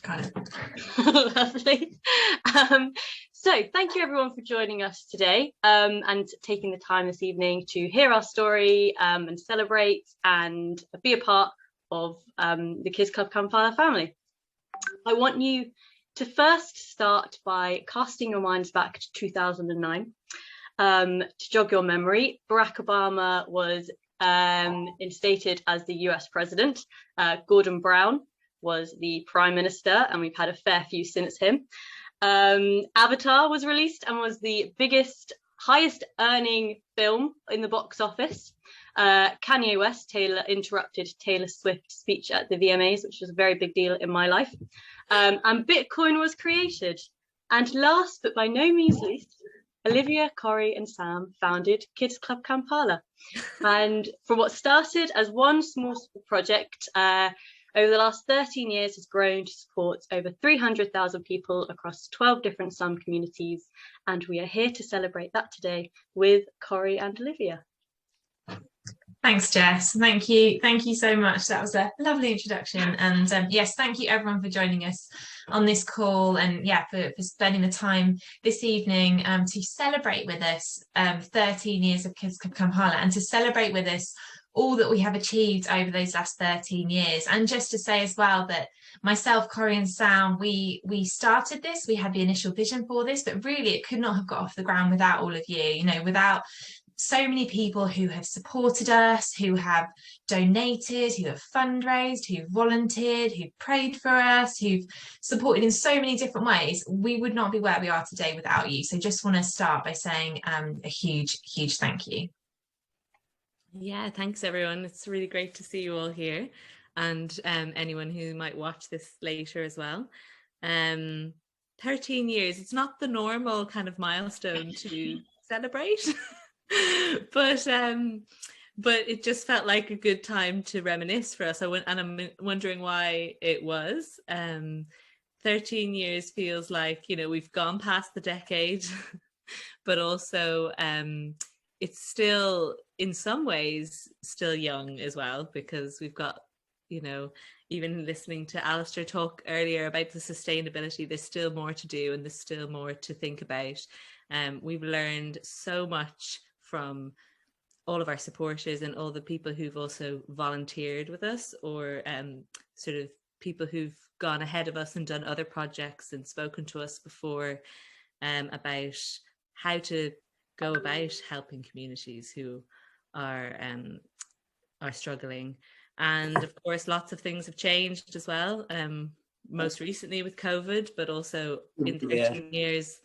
kind of. Lovely. So thank you everyone for joining us today and taking the time this evening to hear our story and celebrate and be a part of the Kids Club Kampala family. I want you to first start by casting your minds back to 2009. To jog your memory, Barack Obama was instated as the US president. Gordon Brown was the Prime Minister, and we've had a fair few since him. Avatar was released and was the highest earning film in the box office. Kanye West interrupted Taylor Swift's speech at the VMAs, which was a very big deal in my life. And Bitcoin was created. And last but by no means least, Olivia, Corrie and Sam founded Kids Club Kampala. And from what started as one small project, over the last 13 years has grown to support over 300,000 people across 12 different slum communities. And we are here to celebrate that today with Corrie and Olivia. Thanks, Jess. Thank you so much. That was a lovely introduction. And yes, thank you everyone for joining us on this call, and for spending the time this evening to celebrate with us 13 years of Kids Club Kampala, and to celebrate with us all that we have achieved over those last 13 years. And just to say as well that myself, Corrie and Sam, we started this, we had the initial vision for this, but really it could not have got off the ground without all of you, without so many people who have supported us, who have donated, who have fundraised, who volunteered, who prayed for us, who've supported in so many different ways. We would not be where we are today without you. So just want to start by saying a huge thank you. Yeah, thanks everyone. It's really great to see you all here, and anyone who might watch this later as well. 13 years, it's not the normal kind of milestone to celebrate. but it just felt like a good time to reminisce for us. And I'm wondering why it was. 13 years feels like, we've gone past the decade, but also it's still in some ways still young as well, because we've got, even listening to Alistair talk earlier about the sustainability, there's still more to do and there's still more to think about. We've learned so much from all of our supporters and all the people who've also volunteered with us, or sort of people who've gone ahead of us and done other projects and spoken to us before about how to go about helping communities who are struggling. And of course, lots of things have changed as well, most recently with COVID, but also in 13 years.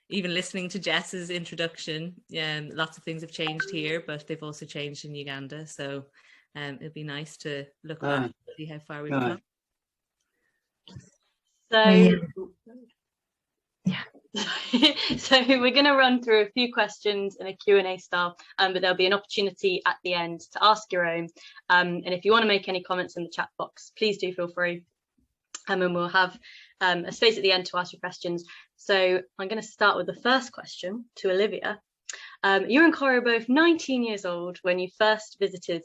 Even listening to Jess's introduction, lots of things have changed here, but they've also changed in Uganda. So it'd be nice to look back and see how far we've come. So we're going to run through a few questions in a Q&A style, but there'll be an opportunity at the end to ask your own. And if you want to make any comments in the chat box, please do feel free. And then we'll have a space at the end to ask your questions. So I'm going to start with the first question to Olivia. You and Corrie are both 19 years old when you first visited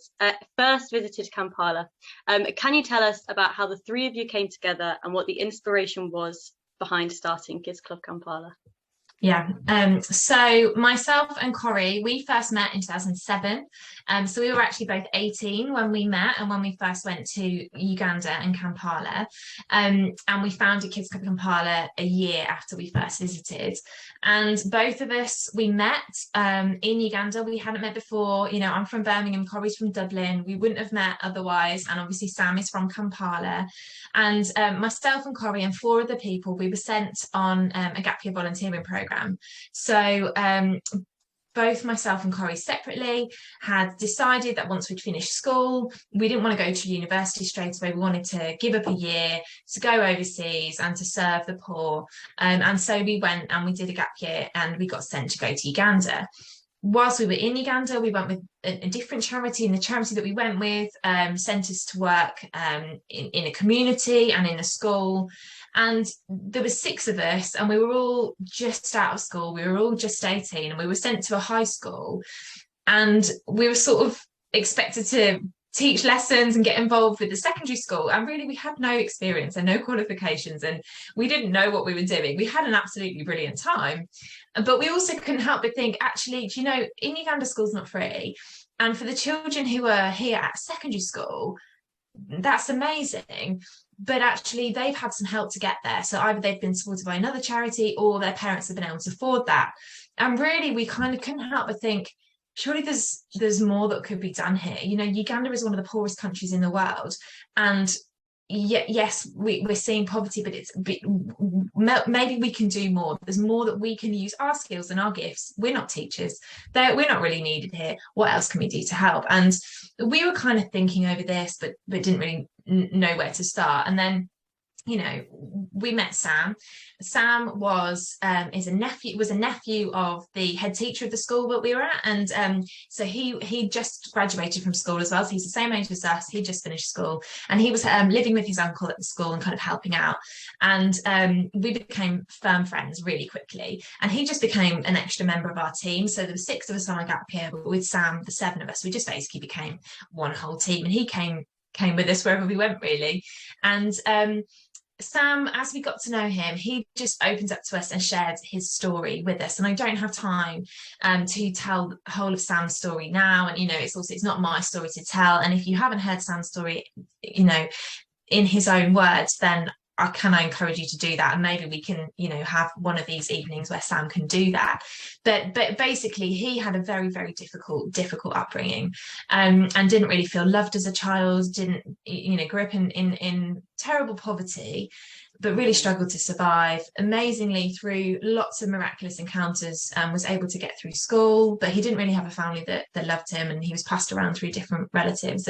Kampala. Can you tell us about how the three of you came together and what the inspiration was behind starting Kids Club Kampala? So myself and Corrie, we first met in 2007. So we were actually both 18 when we met and when we first went to Uganda and Kampala. And we founded Kids Club Kampala a year after we first visited. And both of us, we met in Uganda. We hadn't met before. I'm from Birmingham, Corrie's from Dublin. We wouldn't have met otherwise. And obviously Sam is from Kampala. And myself and Corrie and four other people, we were sent on a gap year volunteering programme. So both myself and Corrie separately had decided that once we'd finished school, we didn't want to go to university straight away. We wanted to give up a year to go overseas and to serve the poor. And so we went and we did a gap year and we got sent to go to Uganda. Whilst we were in Uganda, we went with a different charity, and the charity that we went with sent us to work in a community and in a school. And there were 6 of us, and we were all just out of school. We were all just 18, and we were sent to a high school. And we were sort of expected to teach lessons and get involved with the secondary school. And really, we had no experience and no qualifications, and we didn't know what we were doing. We had an absolutely brilliant time, but we also couldn't help but think, actually, do you know, in Uganda, school's not free. And for the children who are here at secondary school, that's amazing. But actually, they've had some help to get there. So either they've been supported by another charity or their parents have been able to afford that. And really, we kind of couldn't help but think, surely there's more that could be done here. You know, Uganda is one of the poorest countries in the world. And yes, we're seeing poverty, but maybe we can do more. There's more that we can use our skills and our gifts. We're not teachers. We're not really needed here. What else can we do to help? And we were kind of thinking over this, but didn't really know where to start. And then, you know, we met Sam. Sam was a nephew of the head teacher of the school that we were at, and so he just graduated from school as well. So he's the same age as us. He just finished school, and he was living with his uncle at the school and kind of helping out. And we became firm friends really quickly. And he just became an extra member of our team. So there were 6 of us on a gap year, but with Sam, the 7 of us, we just basically became one whole team. And he came with us wherever we went, really. And Sam, as we got to know him, he just opened up to us and shared his story with us. And I don't have time to tell the whole of Sam's story now. And, you know, it's not my story to tell. And if you haven't heard Sam's story, you know, in his own words, then I encourage you to do that, and maybe we can, you know, have one of these evenings where Sam can do that. But basically, he had a very, very difficult upbringing, and didn't really feel loved as a child. Didn't, you know, grew up in terrible poverty, but really struggled to survive. Amazingly, through lots of miraculous encounters, was able to get through school. But he didn't really have a family that loved him, and he was passed around through different relatives.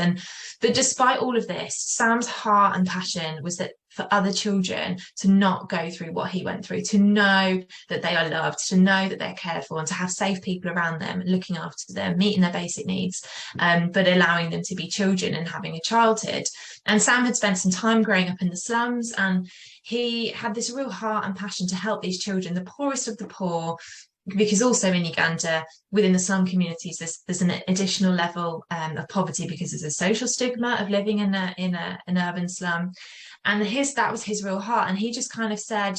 But despite all of this, Sam's heart and passion was that for other children to not go through what he went through, to know that they are loved, to know that they're cared for, and to have safe people around them, looking after them, meeting their basic needs, but allowing them to be children and having a childhood. And Sam had spent some time growing up in the slums, and he had this real heart and passion to help these children, the poorest of the poor, because also in Uganda, within the slum communities, there's an additional level of poverty because there's a social stigma of living in an urban slum. And that was his real heart. And he just kind of said,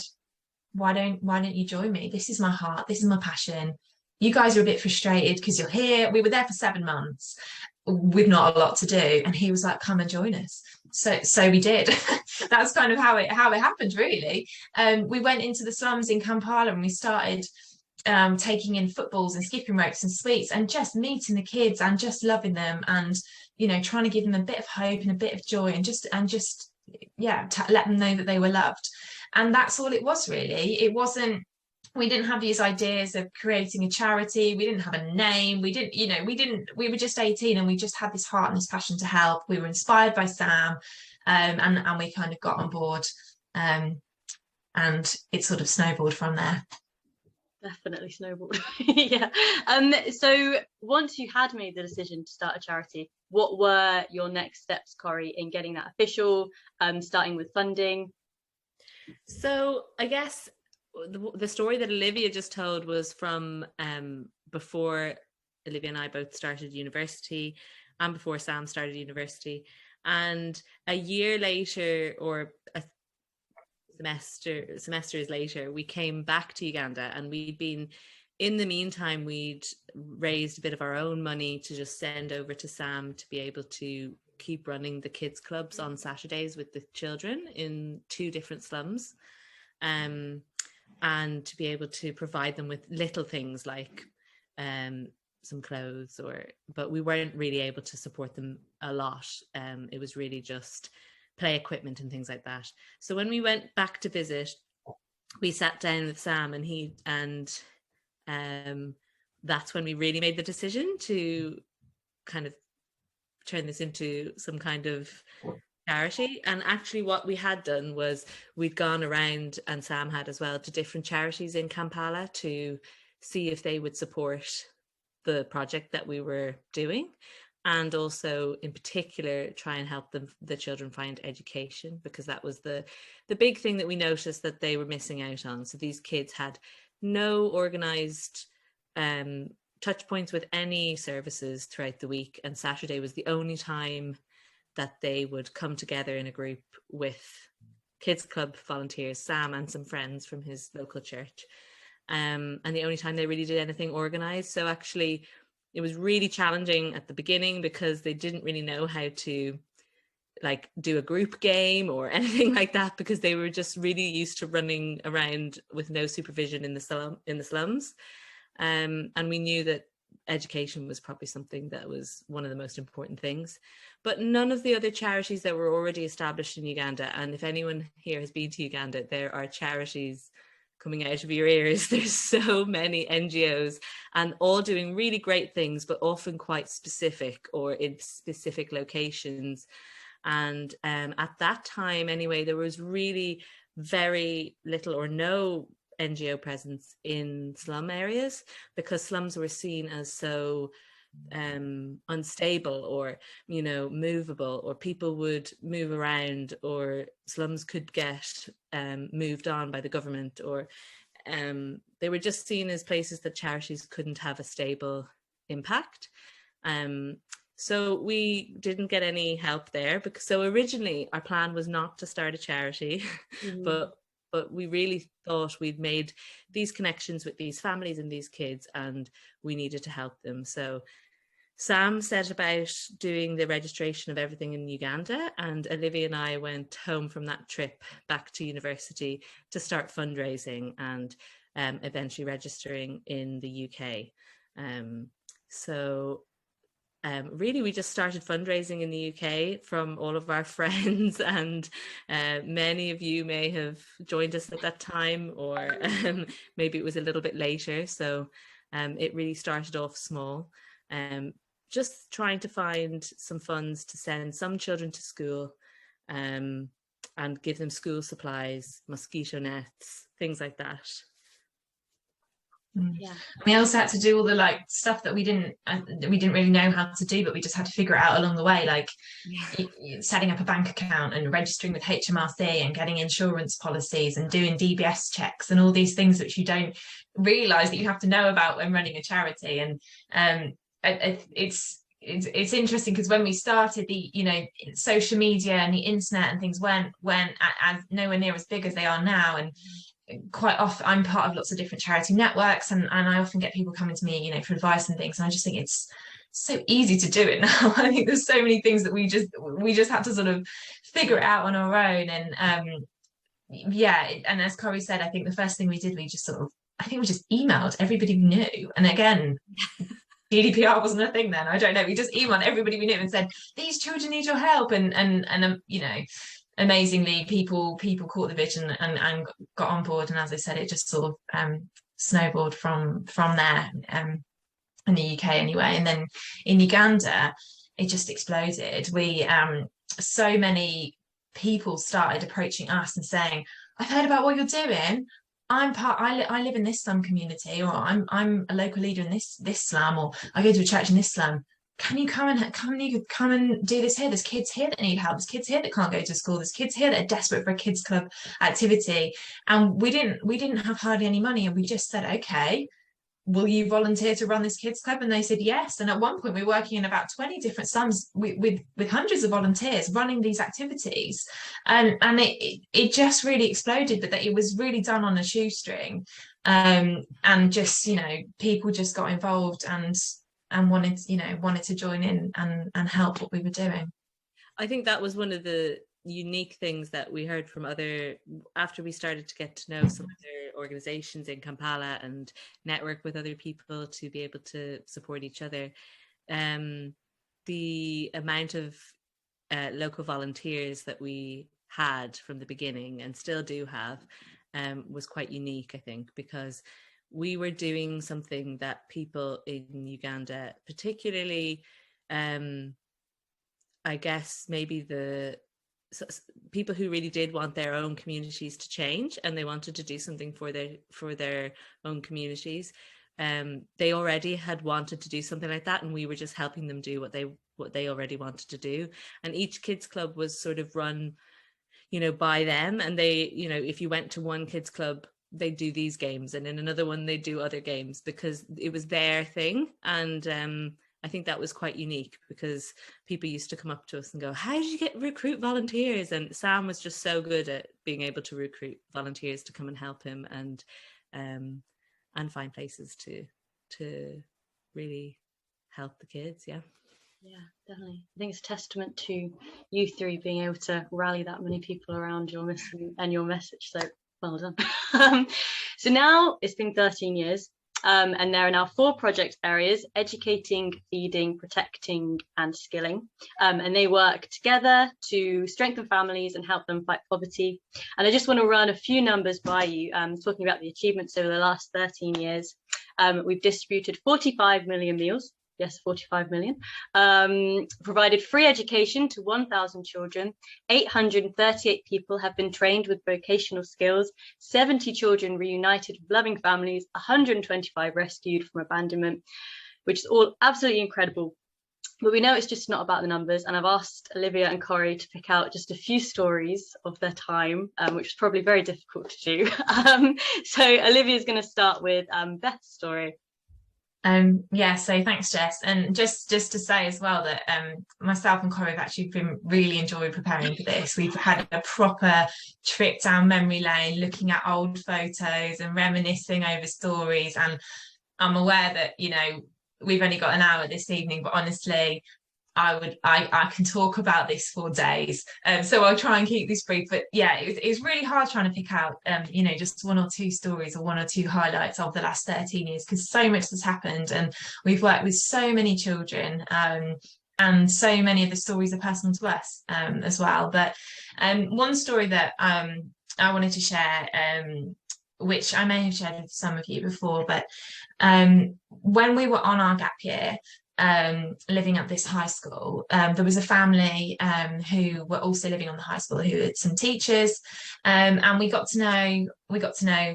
why don't you join me? This is my heart. This is my passion. You guys are a bit frustrated because you're here. We were there for 7 months with not a lot to do. And he was like, come and join us. So we did. That's kind of how it happened, really. We went into the slums in Kampala and we started taking in footballs and skipping ropes and sweets, and just meeting the kids and just loving them, and, you know, trying to give them a bit of hope and a bit of joy, and just let them know that they were loved. And that's all it was, really. It wasn't, we didn't have these ideas of creating a charity. We didn't have a name. We were just 18, and we just had this heart and this passion to help. We were inspired by Sam, and we kind of got on board, and it sort of snowballed from there. Definitely snowballed. Yeah. So once you had made the decision to start a charity, what were your next steps, Corrie, in getting that official, starting with funding? So I guess the story that Olivia just told was from before Olivia and I both started university, and before Sam started university. And a year later, or semesters later, we came back to Uganda, and in the meantime, we'd raised a bit of our own money to just send over to Sam to be able to keep running the kids clubs on Saturdays with the children in 2 different slums, and to be able to provide them with little things like some clothes, but we weren't really able to support them a lot. It was really just play equipment and things like that. So when we went back to visit, we sat down with Sam, and that's when we really made the decision to kind of turn this into some kind of charity. And actually what we had done was we'd gone around, and Sam had as well, to different charities in Kampala to see if they would support the project that we were doing, and also in particular try and help the children find education, because that was the big thing that we noticed that they were missing out on. So these kids had no organized touch points with any services throughout the week, and Saturday was the only time that they would come together in a group with Kids Club volunteers, Sam and some friends from his local church, and the only time they really did anything organized. So actually it was really challenging at the beginning because they didn't really know how to like do a group game or anything like that, because they were just really used to running around with no supervision in the slums. And we knew that education was probably something that was one of the most important things. But none of the other charities that were already established in Uganda, and if anyone here has been to Uganda, there are charities coming out of your ears. There's so many NGOs and all doing really great things, but often quite specific or in specific locations. And at that time anyway, there was really very little or no NGO presence in slum areas, because slums were seen as so unstable or, you know, movable, or people would move around, or slums could get moved on by the government, or they were just seen as places that charities couldn't have a stable impact. So we didn't get any help there, because so originally our plan was not to start a charity, but we really thought we'd made these connections with these families and these kids, and we needed to help them. So Sam set about doing the registration of everything in Uganda, and Olivia and I went home from that trip back to university to start fundraising and eventually registering in the UK. Really, we just started fundraising in the UK from all of our friends, and many of you may have joined us at that time, or maybe it was a little bit later. So it really started off small, just trying to find some funds to send some children to school and give them school supplies, mosquito nets, things like that. Yeah, we also had to do all the like stuff that we didn't really know how to do, but we just had to figure it out along the way, like setting up a bank account and registering with HMRC and getting insurance policies and doing DBS checks and all these things which you don't realize that you have to know about when running a charity. And it's interesting because when we started, the social media and the internet and things weren't as nowhere near as big as they are now. And quite often I'm part of lots of different charity networks, and I often get people coming to me, for advice and things, and I just think it's so easy to do it now. I think there's so many things that we just had to sort of figure it out on our own. And and as Corrie said, I think the first thing we did, we just emailed everybody we knew. And again, GDPR wasn't a thing then, I don't know, we just emailed everybody we knew and said, these children need your help, and amazingly people caught the vision and got on board. And as I said, it just sort of snowballed from there, in the UK anyway. And then in Uganda it just exploded. We so many people started approaching us and saying, I've heard about what you're doing, I live in this slum community, or I'm a local leader in this slum, or I go to a church in this slum. Can you come and do this here? There's kids here that need help. There's kids here that can't go to school. There's kids here that are desperate for a kids club activity. And we didn't have hardly any money, and we just said, okay, will you volunteer to run this kids club? And they said yes. And at one point we were working in about 20 different slums with hundreds of volunteers running these activities. And it just really exploded, but that it was really done on a shoestring. And just, people just got involved and wanted to join in and help what we were doing. I think that was one of the unique things that we heard from after we started to get to know some other organizations in Kampala and network with other people to be able to support each other. The amount of local volunteers that we had from the beginning, and still do have, was quite unique, I think, because we were doing something that people in Uganda, particularly, I guess maybe people who really did want their own communities to change, and they wanted to do something for their own communities. They already had wanted to do something like that, and we were just helping them do what they already wanted to do. And each kids club was sort of run, by them. And they, if you went to one kids club they do these games, and in another one they do other games, because it was their thing. And I think that was quite unique, because people used to come up to us and go, how did you recruit volunteers? And Sam was just so good at being able to recruit volunteers to come and help him, and find places to really help the kids. Yeah, definitely. I think it's a testament to you three being able to rally that many people around your mission and your message. So well done. So now it's been 13 years. And there are now 4 project areas: educating, feeding, protecting, and skilling. And they work together to strengthen families and help them fight poverty. And I just want to run a few numbers by you, talking about the achievements over the last 13 years. We've distributed 45 million meals. Yes, 45 million. Provided free education to 1,000 children. 838 people have been trained with vocational skills. 70 children reunited with loving families. 125 rescued from abandonment, which is all absolutely incredible. But we know it's just not about the numbers. And I've asked Olivia and Corrie to pick out just a few stories of their time, which is probably very difficult to do. So Olivia's going to start with Beth's story. So thanks, Jess. And just to say as well that myself and Corrie have actually been really enjoying preparing for this. We've had a proper trip down memory lane, looking at old photos and reminiscing over stories. And I'm aware that, you know, we've only got an hour this evening, but honestly, I can talk about this for days. So I'll try and keep this brief. But yeah, it was really hard trying to pick out, you know, just 1 or 2 stories or 1 or 2 highlights of the last 13 years, because so much has happened, and we've worked with so many children, and so many of the stories are personal to us as well. But one story that I wanted to share, which I may have shared with some of you before, but when we were on our gap year, living at this high school, there was a family who were also living on the high school, who had some teachers, and we got to know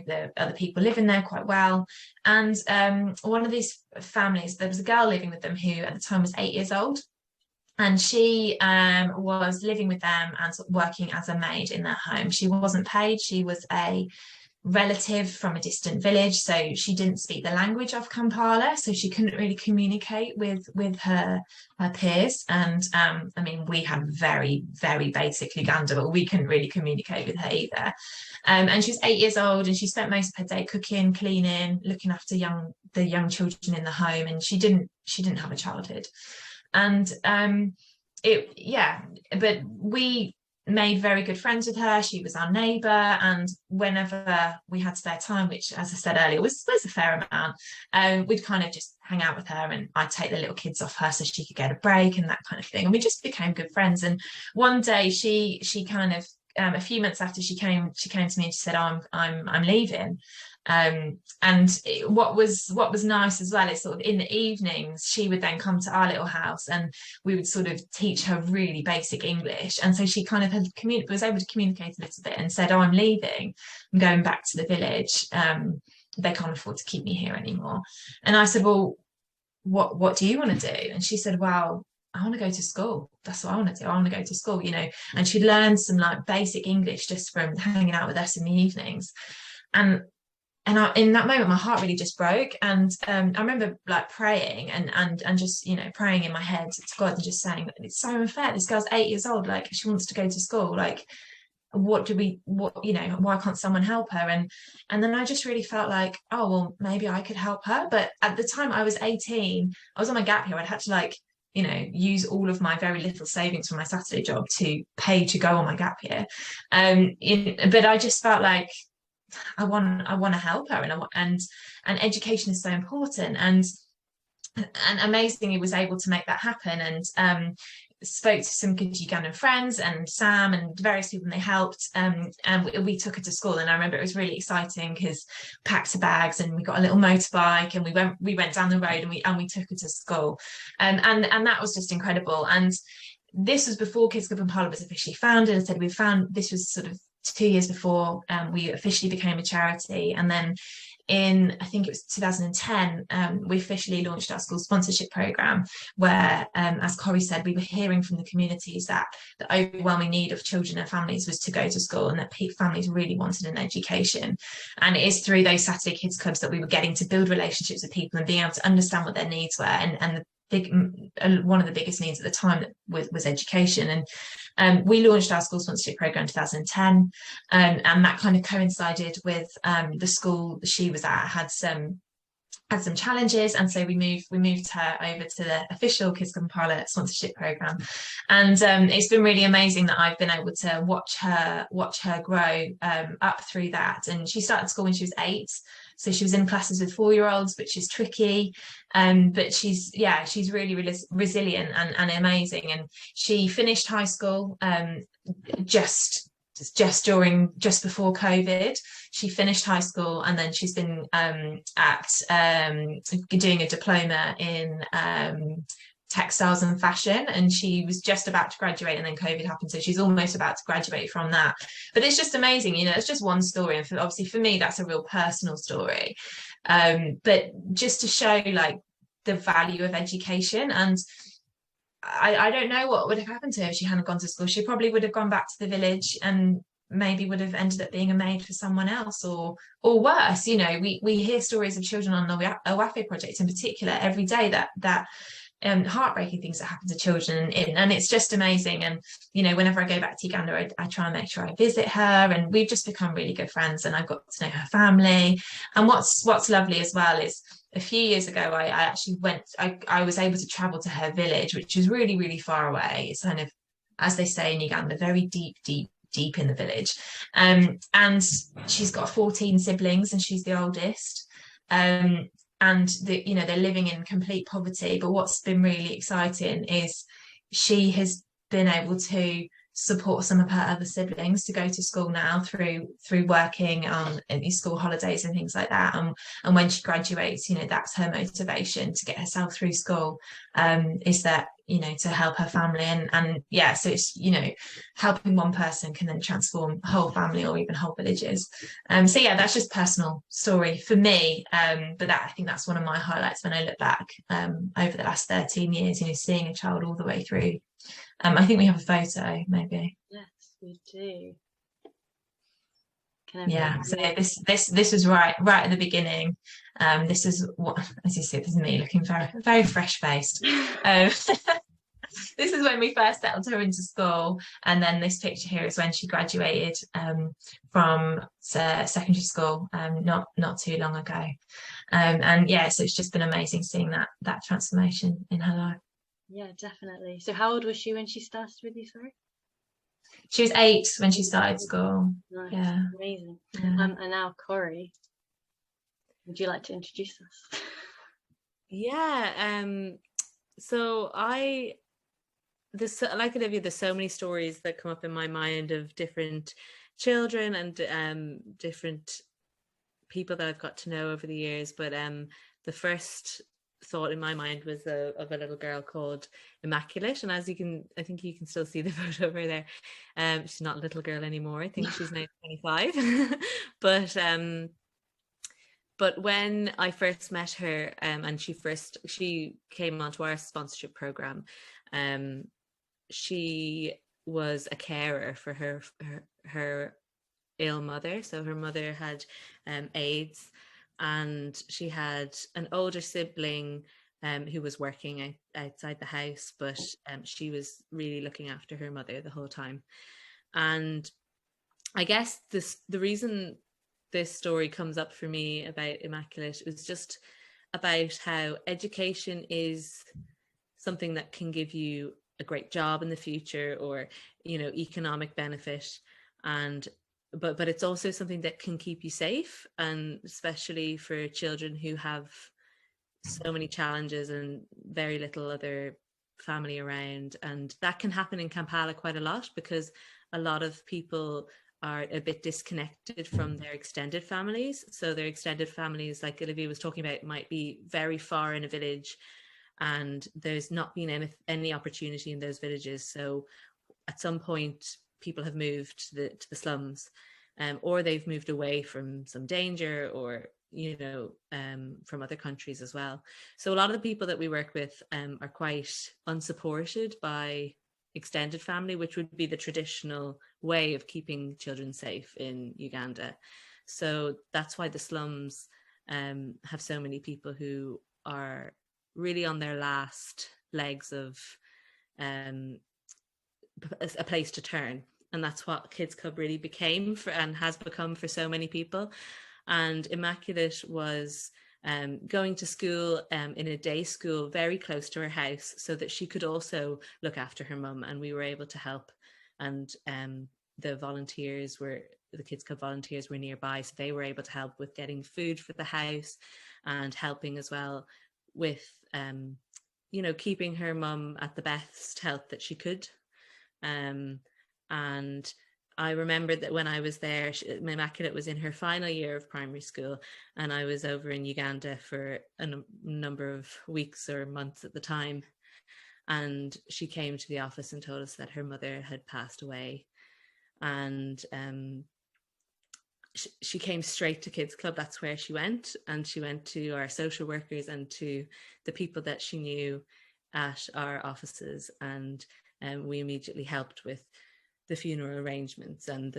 the other people living there quite well. And one of these families, there was a girl living with them who at the time was 8 years old, and she was living with them and sort of working as a maid in their home. She wasn't paid. She was a relative from a distant village, so she didn't speak the language of Kampala, so she couldn't really communicate with her peers. And I mean, we had very, very basic Uganda, but we couldn't really communicate with her either. And she was 8 years old, and she spent most of her day cooking, cleaning, looking after the young children in the home, and she didn't have a childhood. And but we made very good friends with her. She was our neighbour, and whenever we had spare time, which, as I said earlier, was a fair amount, we'd kind of just hang out with her, and I'd take the little kids off her so she could get a break and that kind of thing. And we just became good friends. And one day she kind of, a few months after she came to me and she said, oh, I'm leaving. And what was nice as well is sort of in the evenings she would then come to our little house, and we would sort of teach her really basic English. And so she kind of was able to communicate a little bit and said, oh, I'm leaving, I'm going back to the village, they can't afford to keep me here anymore. And I said, well, what do you want to do? And she said, well, I want to go to school. That's what I want to do. I want to go to school, you know. And she learned some like basic English just from hanging out with us in the evenings. And in that moment, my heart really just broke. And I remember like praying and just, you know, praying in my head to God and just saying, it's so unfair. This girl's 8 years old. Like, she wants to go to school. Like, you know, why can't someone help her? And then I just really felt like, oh, well, maybe I could help her. But at the time I was 18, I was on my gap year. I'd had to, like, you know, use all of my very little savings from my Saturday job to pay to go on my gap year. But I just felt like, I want to help her, and education is so important, and amazingly was able to make that happen. And spoke to some good Ugandan friends and Sam and various people, and they helped, and we took her to school. And I remember it was really exciting because packed her bags and we got a little motorbike and we went down the road and we took her to school, and that was just incredible. And this was before Kids Club Kampala was officially founded. I said this was sort of 2 years before we officially became a charity. And then in, I think it was 2010, we officially launched our school sponsorship program, where, as Corrie said, we were hearing from the communities that the overwhelming need of children and families was to go to school, and that families really wanted an education. And it is through those Saturday Kids Clubs that we were getting to build relationships with people and being able to understand what their needs were. And the one of the biggest needs at the time was education. And we launched our school sponsorship program in 2010, and that kind of coincided with the school she was at had some challenges, and so we moved her over to the official Kids Kampala sponsorship program. And it's been really amazing that I've been able to watch her grow up through that. And she started school when she was 8, so she was in classes with 4-year-olds, which is tricky, but she's really, really resilient and amazing. And she finished high school just before COVID. She finished high school, and then she's been doing a diploma in textiles and fashion, and she was just about to graduate, and then COVID happened, so she's almost about to graduate from that. But it's just amazing, it's just one story, and obviously for me that's a real personal story, but just to show like the value of education. And I don't know what would have happened to her if she hadn't gone to school. She probably would have gone back to the village and maybe would have ended up being a maid for someone else, or worse. We hear stories of children on the Owafe project in particular every day, that heartbreaking things that happen to children, and it's just amazing. And whenever I go back to Uganda, I try and make sure I visit her, and we've just become really good friends, and I've got to know her family. And what's lovely as well is, a few years ago, I actually I was able to travel to her village, which is really, really far away. It's kind of, as they say in Uganda, very deep in the village. And she's got 14 siblings, and she's the oldest. And they're living in complete poverty. But what's been really exciting is she has been able to support some of her other siblings to go to school now through working on these school holidays and things like that. And when she graduates, that's her motivation to get herself through school, is that to help her family. And so it's helping one person can then transform a whole family or even whole villages. So that's just personal story for me, but I think that's one of my highlights when I look back over the last 13 years, seeing a child all the way through. I think we have a photo, maybe. Yes, we do. So this was right at the beginning. This is what, as you see, this is me looking very, very fresh faced. This is when we first settled her into school, and then this picture here is when she graduated from secondary school not too long ago. So it's just been amazing seeing that transformation in her life. Yeah, definitely. So how old was she when she started with you, sorry? She was 8 when she started school. Nice. Yeah. Amazing. Yeah. And now, Corrie, would you like to introduce us? Yeah. So like Olivia, there's so many stories that come up in my mind of different children and different people that I've got to know over the years. But the first thought in my mind was of a little girl called Immaculate, and I think you can still see the photo of her there. She's not a little girl anymore. I think she's now 25. But when I first met her, and she came onto our sponsorship program, she was a carer for her ill mother. So her mother had AIDS, and she had an older sibling who was working outside the house, but she was really looking after her mother the whole time. And I guess the reason this story comes up for me about Immaculate was just about how education is something that can give you a great job in the future, or economic benefit, but it's also something that can keep you safe, and especially for children who have so many challenges and very little other family around. And that can happen in Kampala quite a lot, because a lot of people are a bit disconnected from their extended families. So their extended families, like Olivia was talking about, might be very far in a village, and there's not been any opportunity in those villages. So at some point, people have moved to the slums, or they've moved away from some danger, or from other countries as well. So a lot of the people that we work with are quite unsupported by extended family, which would be the traditional way of keeping children safe in Uganda. So that's why the slums have so many people who are really on their last legs of a place to turn. And that's what Kids Club really became and has become for so many people. And Immaculate was going to school in a day school very close to her house so that she could also look after her mum, and we were able to help. And the Kids Club volunteers were nearby, so they were able to help with getting food for the house and helping as well with keeping her mum at the best health that she could. And I remember that when I was there, Immaculate was in her final year of primary school, and I was over in Uganda for a number of weeks or months at the time. And she came to the office and told us that her mother had passed away. And she came straight to Kids Club. That's where she went. And she went to our social workers and to the people that she knew at our offices. And we immediately helped with the funeral arrangements and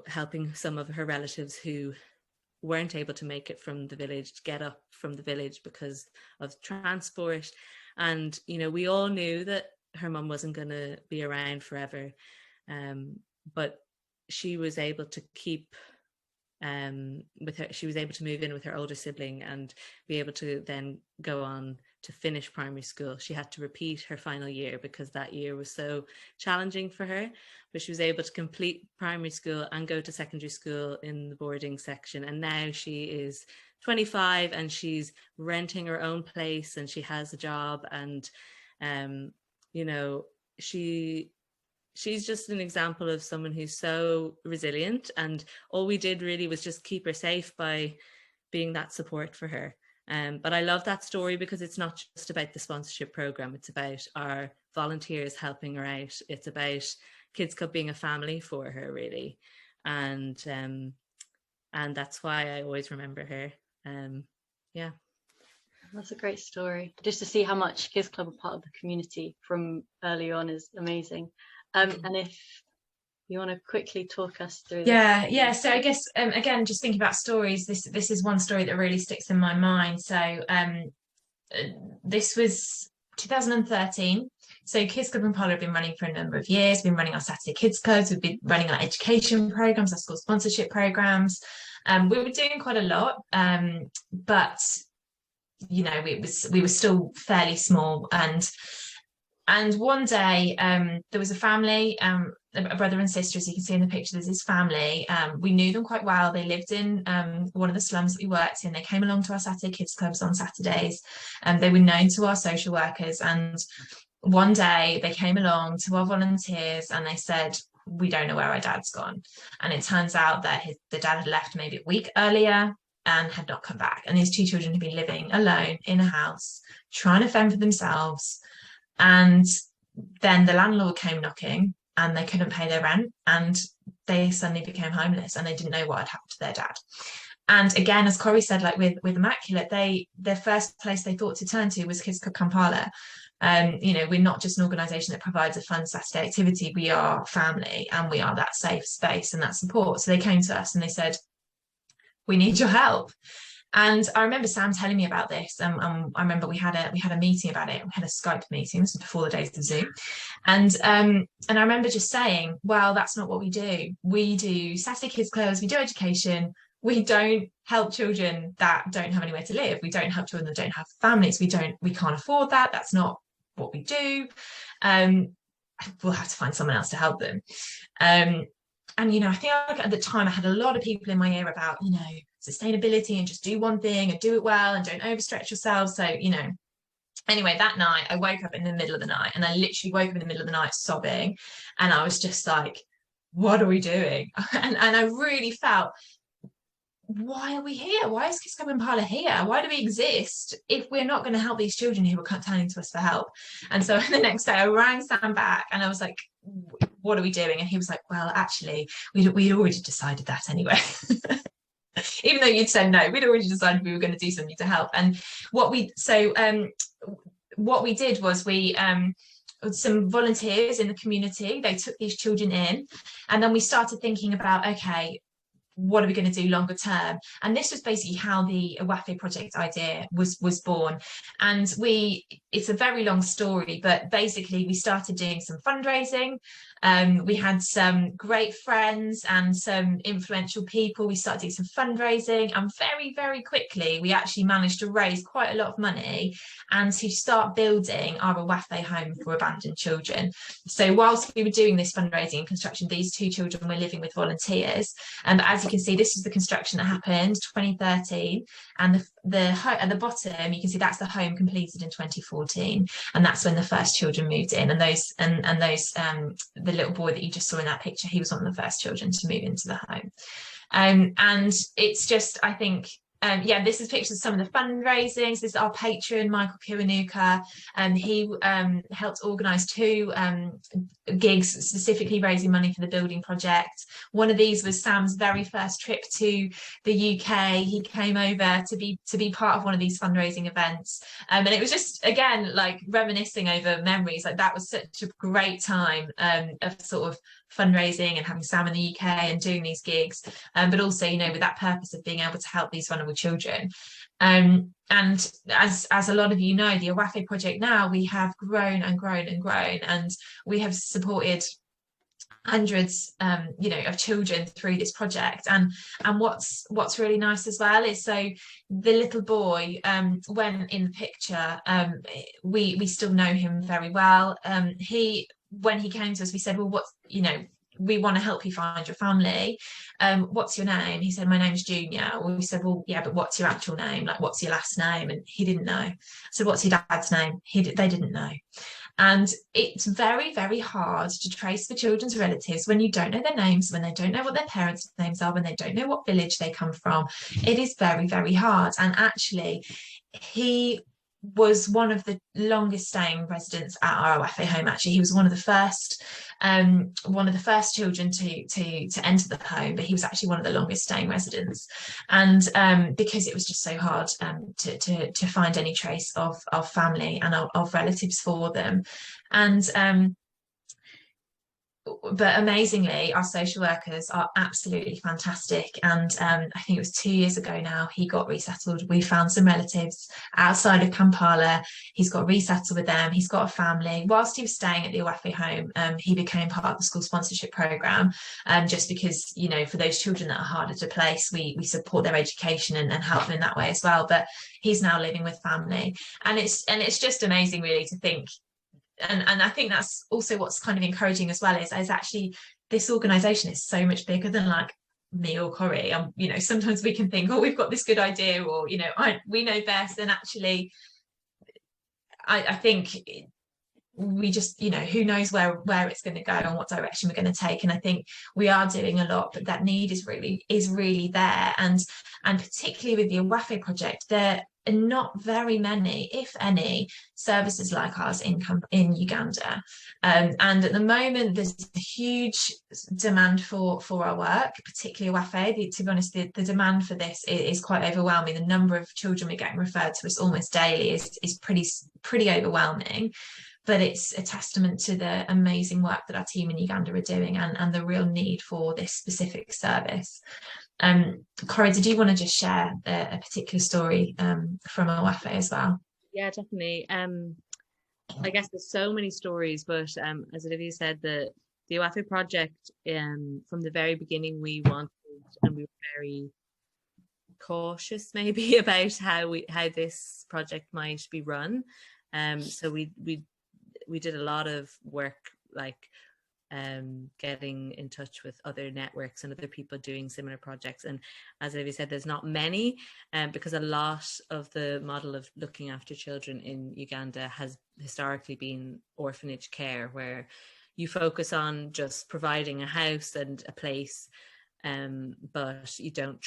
helping some of her relatives who weren't able to make it from the village to get up from the village because of transport. And we all knew that her mum wasn't going to be around forever, but she was able to keep with her. She was able to move in with her older sibling and be able to then go on to finish primary school. She had to repeat her final year because that year was so challenging for her, but she was able to complete primary school and go to secondary school in the boarding section. And now she is 25 and she's renting her own place and she has a job, and she's just an example of someone who's so resilient, and all we did really was just keep her safe by being that support for her. But I love that story because it's not just about the sponsorship program, it's about our volunteers helping her out. It's about Kids Club being a family for her, really. And that's why I always remember her. Yeah. That's a great story. Just to see how much Kids Club are part of the community from early on is amazing. And if you want to quickly talk us through this. Yeah. So I guess again, just thinking about stories, this is one story that really sticks in my mind. So this was 2013. So Kids Club Kampala have been running for a number of years. We've been running our Saturday Kids Clubs. We've been running our education programs, our school sponsorship programs. We were doing quite a lot, but we were still fairly small. And one day there was a family, a brother and sister, as you can see in the picture. There's this family. We knew them quite well. They lived in one of the slums that we worked in. They came along to our Saturday Kids Clubs on Saturdays, and they were known to our social workers. And one day they came along to our volunteers and they said, "We don't know where our dad's gone." And it turns out that the dad had left maybe a week earlier and had not come back. And these two children had been living alone in a house, trying to fend for themselves. And then the landlord came knocking and they couldn't pay their rent, and they suddenly became homeless and they didn't know what had happened to their dad. And again, as Corrie said, like with Immaculate, their first place they thought to turn to was Kids Club Kampala. We're not just an organisation that provides a fun Saturday activity. We are family, and we are that safe space and that support. So they came to us and they said, "We need your help." And I remember Sam telling me about this. I remember we had a meeting about it. We had a Skype meeting. This was before the days of Zoom. And I remember just saying, "Well, that's not what we do. We do Saturday Kids Clubs. We do education. We don't help children that don't have anywhere to live. We don't help children that don't have families. We can't afford that. That's not what we do. We'll have to find someone else to help them." And I think at the time I had a lot of people in my ear about sustainability and just do one thing and do it well and don't overstretch yourself. So anyway, that night I woke up in the middle of the night, and I literally woke up in the middle of the night sobbing, and I was just like, what are we doing? And I really felt, why are we here? Why is Kids Club Kampala here? Why do we exist if we're not going to help these children who are turning to us for help? And so the next day I rang Sam back and I was like, what are we doing? And he was like, well, actually, we'd already decided that anyway. even though you'd said no, we'd already decided we were going to do something to help. And what we did was we some volunteers in the community, they took these children in, and then we started thinking about, okay, what are we going to do longer term? And this was basically how the Awafe project idea was born. And it's a very long story, but basically we started doing some fundraising. We had some great friends and some influential people. We started doing some fundraising, and very, very quickly we actually managed to raise quite a lot of money and to start building our Awafe home for abandoned children. So whilst we were doing this fundraising and construction, these 2 children were living with volunteers. And as you can see, this is the construction that happened 2013, and at the bottom you can see that's the home completed in 2014, and that's when the first children moved in. And the little boy that you just saw in that picture, he was one of the first children to move into the home. And it's just, I think, this is pictures of some of the fundraisings. This is our patron, Michael Kiwanuka, and he helped organise 2 gigs specifically raising money for the building project. One of these was Sam's very first trip to the UK. He came over to be part of one of these fundraising events, and it was just, again, like reminiscing over memories. Like, that was such a great time of sort of fundraising and having Sam in the UK and doing these gigs, but also, you know, with that purpose of being able to help these vulnerable children. And as a lot of you know, the Awafe project now, we have grown and grown and grown, and we have supported hundreds of children through this project. And what's really nice as well is, so the little boy, when in the picture, we still know him very well. When he came to us, we said, well, we want to help you find your family. What's your name? He said, my name's Junior. We said, well, yeah, but what's your actual name? Like, what's your last name? And he didn't know. So what's your dad's name? They didn't know. And it's very, very hard to trace the children's relatives when you don't know their names, when they don't know what their parents' names are, when they don't know what village they come from. It is very, very hard. And actually, he was one of the longest staying residents at our Awafe home. Actually, he was one of the first children to enter the home, but he was actually one of the longest staying residents. And because it was just so hard to find any trace of family and of relatives for them. And but amazingly, our social workers are absolutely fantastic. And I think it was 2 years ago now, he got resettled. We found some relatives outside of Kampala. He's got resettled with them. He's got a family. Whilst he was staying at the Awafe home, he became part of the school sponsorship programme, just because, you know, for those children that are harder to place, we support their education and help them in that way as well. But he's now living with family. And it's just amazing, really, to think. And I think that's also what's kind of encouraging as well, is actually this organisation is so much bigger than like me or Corrie. You know, sometimes we can think, oh, we've got this good idea, or, you know, we know best. And actually, I think we just, you know, who knows where it's going to go and what direction we're going to take. And I think we are doing a lot, but that need is really there. And particularly with the Awafe project, there are not very many, if any, services like ours in Uganda. And at the moment, there's a huge demand for our work, particularly Awafe. To be honest, the demand for this is quite overwhelming. The number of children we're getting referred to us almost daily is pretty overwhelming. But it's a testament to the amazing work that our team in Uganda are doing, and the real need for this specific service. Corrie, did you want to just share a particular story from Awafe as well? Yeah, definitely. I guess there's so many stories, but as Olivia said, the Awafe project, from the very beginning, we wanted, and we were very cautious maybe about how this project might be run. So we did a lot of work, like getting in touch with other networks and other people doing similar projects. And as Olivia said, there's not many, because a lot of the model of looking after children in Uganda has historically been orphanage care, where you focus on just providing a house and a place, but you don't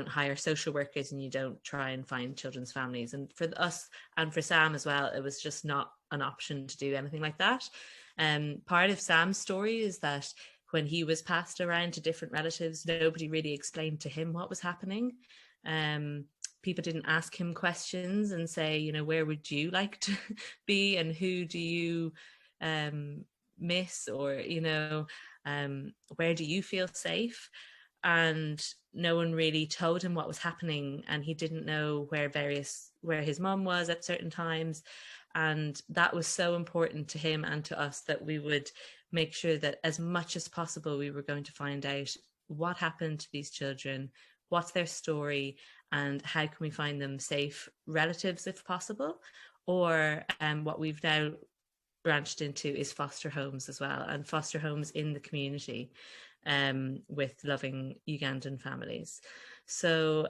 hire social workers, and you don't try and find children's families. And for us and for Sam as well, it was just not an option to do anything like that. Part of Sam's story is that when he was passed around to different relatives, nobody really explained to him what was happening. People didn't ask him questions and say, you know, where would you like to be and who do you miss, or, you know, where do you feel safe? And no one really told him what was happening, and he didn't know where his mum was at certain times. And that was so important to him and to us, that we would make sure that as much as possible we were going to find out what happened to these children, what's their story, and how can we find them safe relatives if possible. Or what we've now branched into is foster homes as well, and foster homes in the community with loving Ugandan families. So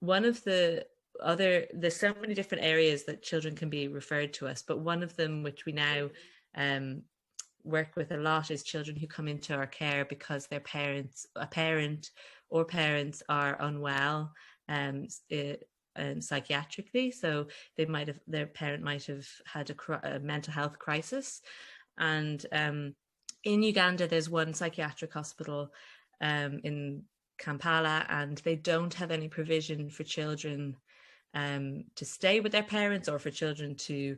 one of there's so many different areas that children can be referred to us, but one of them which we now work with a lot is children who come into our care because a parent or parents are unwell psychiatrically. So their parent might have had a mental health crisis. And in Uganda, there's one psychiatric hospital in Kampala, and they don't have any provision for children to stay with their parents, or for children to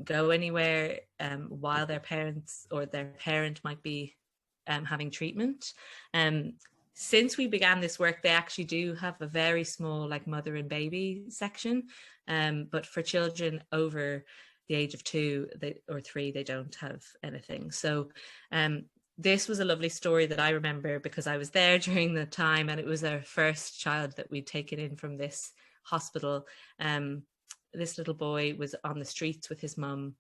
go anywhere while their parents or their parent might be having treatment. Since we began this work, they actually do have a very small, like, mother and baby section, but for children over the age of 2 or 3, they don't have anything. So this was a lovely story that I remember because I was there during the time, and it was our first child that we'd taken in from this hospital. This little boy was on the streets with his mum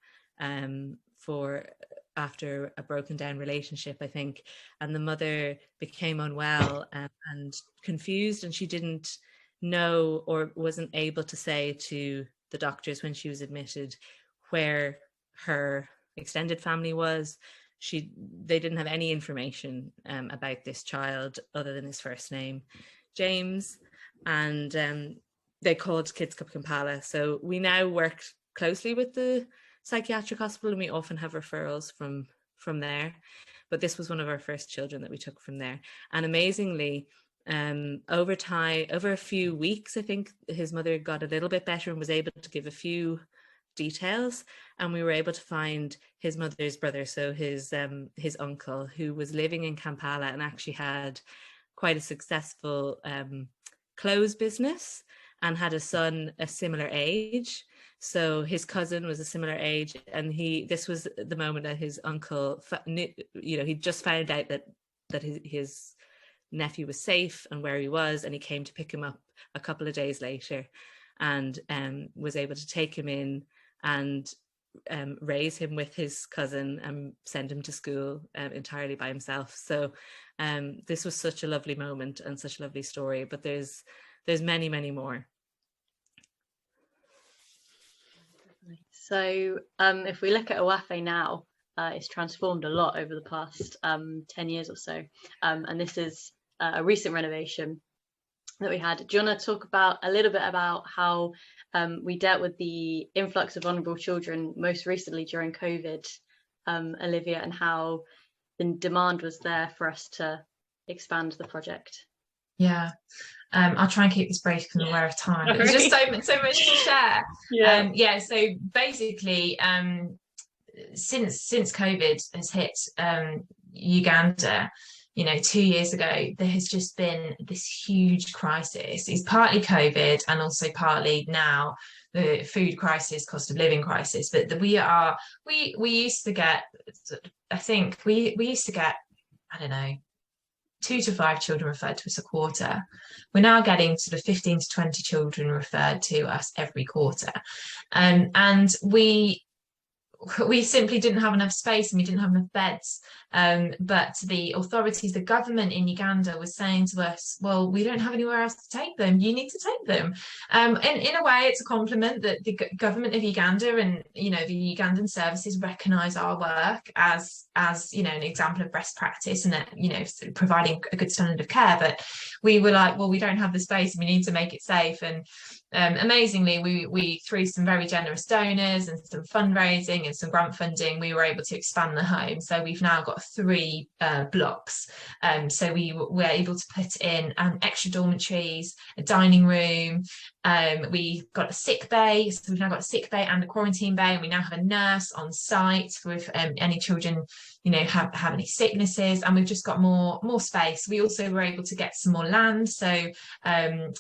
after a broken down relationship, I think, and the mother became unwell and confused, and she didn't know or wasn't able to say to the doctors when she was admitted where her extended family was. They didn't have any information about this child other than his first name, James, and they called Club Kampala. So we now work closely with the psychiatric hospital, and we often have referrals from there. But this was one of our first children that we took from there. And amazingly, over a few weeks, I think his mother got a little bit better and was able to give a few details, and we were able to find his mother's brother, so his uncle, who was living in Kampala and actually had quite a successful clothes business and had a son a similar age. So his cousin was a similar age, and this was the moment that his uncle he just found out that his nephew was safe and where he was, and he came to pick him up a couple of days later, and was able to take him in and raise him with his cousin and send him to school entirely by himself. So this was such a lovely moment and such a lovely story, but there's many, many more. So if we look at Owafe now, it's transformed a lot over the past 10 years or so, and this is a recent renovation that we had. Do you want to talk a little bit about how we dealt with the influx of vulnerable children most recently during COVID, Olivia, and how the demand was there for us to expand the project? Yeah, I'll try and keep this brief because I'm aware of time. There's just so much to share. So basically, since COVID has hit Uganda, 2 years ago, there has just been this huge crisis. It's partly COVID and also partly now the food crisis, cost of living crisis. But we used to get, I think we used to get, I don't know, 2 to 5 children referred to us a quarter. We're now getting sort of 15 to 20 children referred to us every quarter. And we simply didn't have enough space and we didn't have enough beds. But the authorities, the government in Uganda was saying to us, well, we don't have anywhere else to take them. You need to take them. And in a way, it's a compliment that the government of Uganda and, the Ugandan services recognise our work as an example of best practice and that, providing a good standard of care. But we were like, well, we don't have the space and we need to make it safe. And amazingly, we through some very generous donors and some fundraising and some grant funding, we were able to expand the home. So we've now got 3 blocks. So we were able to put in extra dormitories, a dining room. We got a sick bay, so we've now got a sick bay and a quarantine bay, and we now have a nurse on site with any children, you know, have any sicknesses, and we've just got more space. We also were able to get some more land, so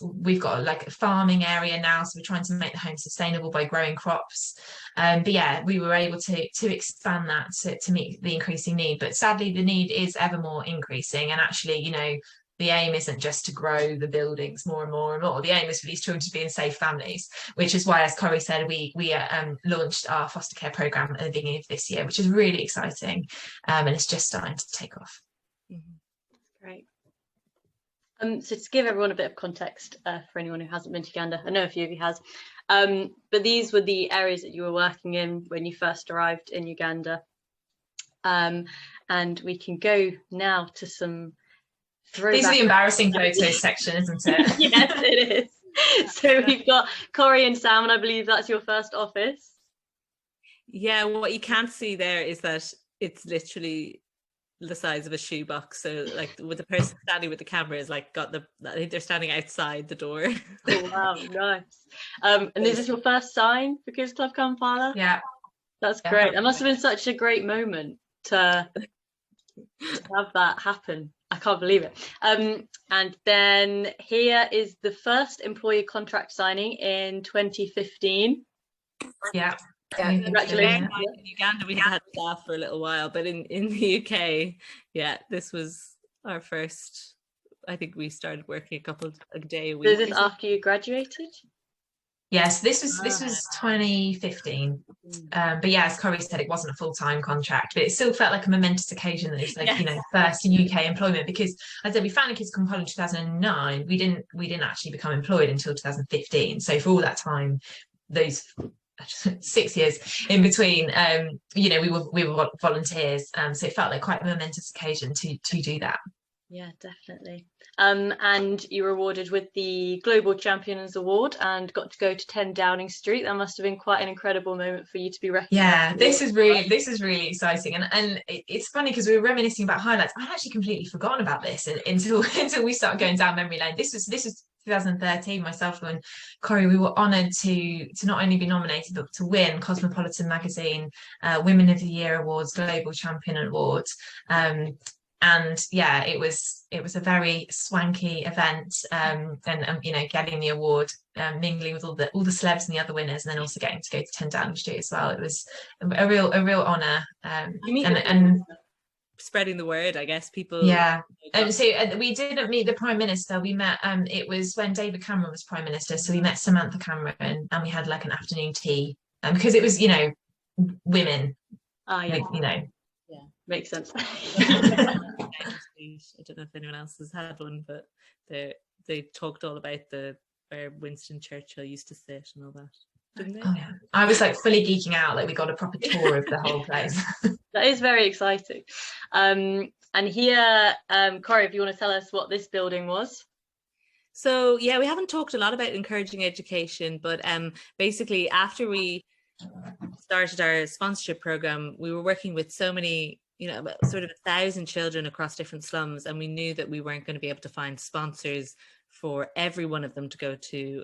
we've got like a farming area now, so we're trying to make the home sustainable by growing crops. But yeah, we were able to expand that to meet the increasing need. But sadly, the need is ever more increasing, and actually, you know, the aim isn't just to grow the buildings more and more and more. The aim is for these children to be in safe families, which is why, as Corrie said, we launched our foster care programme at the beginning of this year, which is really exciting, and it's just starting to take off. Great. So to give everyone a bit of context for anyone who hasn't been to Uganda, I know a few of you has, but these were the areas that you were working in when you first arrived in Uganda. And we can go now to some throwback. These are the embarrassing photos section, isn't it? Yes, it is. So we've got Corrie and Sam, and I believe that's your first office. Yeah, what you can't see there is that it's literally the size of a shoebox. So like with the person standing with the camera is like I think they're standing outside the door. Oh wow, nice. And is this your first sign for Kids Club Kampala? Yeah. That's great. That must have been such a great moment to have that happen. I can't believe it. And then here is the first employee contract signing in 2015. Yeah. Congratulations. In Uganda, we had staff for a little while, but in the UK, yeah, this was our first. I think we started working a day a week. So is this after you graduated? Yes, this was 2015. But yeah, as Corrie said, it wasn't a full-time contract, but it still felt like a momentous occasion that it's like, you know, first UK employment, because I said we founded Kids Kampala in 2009. We didn't actually become employed until 2015. So for all that time, those 6 years in between, you know, we were volunteers. So it felt like quite a momentous occasion to do that. Yeah, definitely. And you were awarded with the Global Champions Award and got to go to 10 Downing Street. That must have been quite an incredible moment for you to be recognized. Yeah, this is really exciting, and it's funny because we were reminiscing about highlights. I'd actually completely forgotten about this until we started going down memory lane. This was 2013. Myself and Corrie, we were honoured to not only be nominated but to win Cosmopolitan Magazine Women of the Year Awards, Global Champion Award. And yeah, it was a very swanky event, and you know, getting the award, mingling with all the celebs and the other winners, and then also getting to go to 10 Downing Street as well. It was a real honour, and spreading the word, I guess. People, yeah. And so we didn't meet the Prime Minister. We met. It was when David Cameron was Prime Minister, so we met Samantha Cameron, and we had like an afternoon tea, because it was, you know, women. Yeah. You know. Yeah, makes sense. I don't know if anyone else has had one, but they talked all about where Winston Churchill used to sit and all that, didn't they? Oh yeah, I was like fully geeking out. Like we got a proper tour of the whole place. That is very exciting. And here, Corrie, if you want to tell us what this building was. So yeah, we haven't talked a lot about encouraging education, but basically after we started our sponsorship program, we were working with so many, you know, sort of 1,000 children across different slums, and we knew that we weren't going to be able to find sponsors for every one of them to go to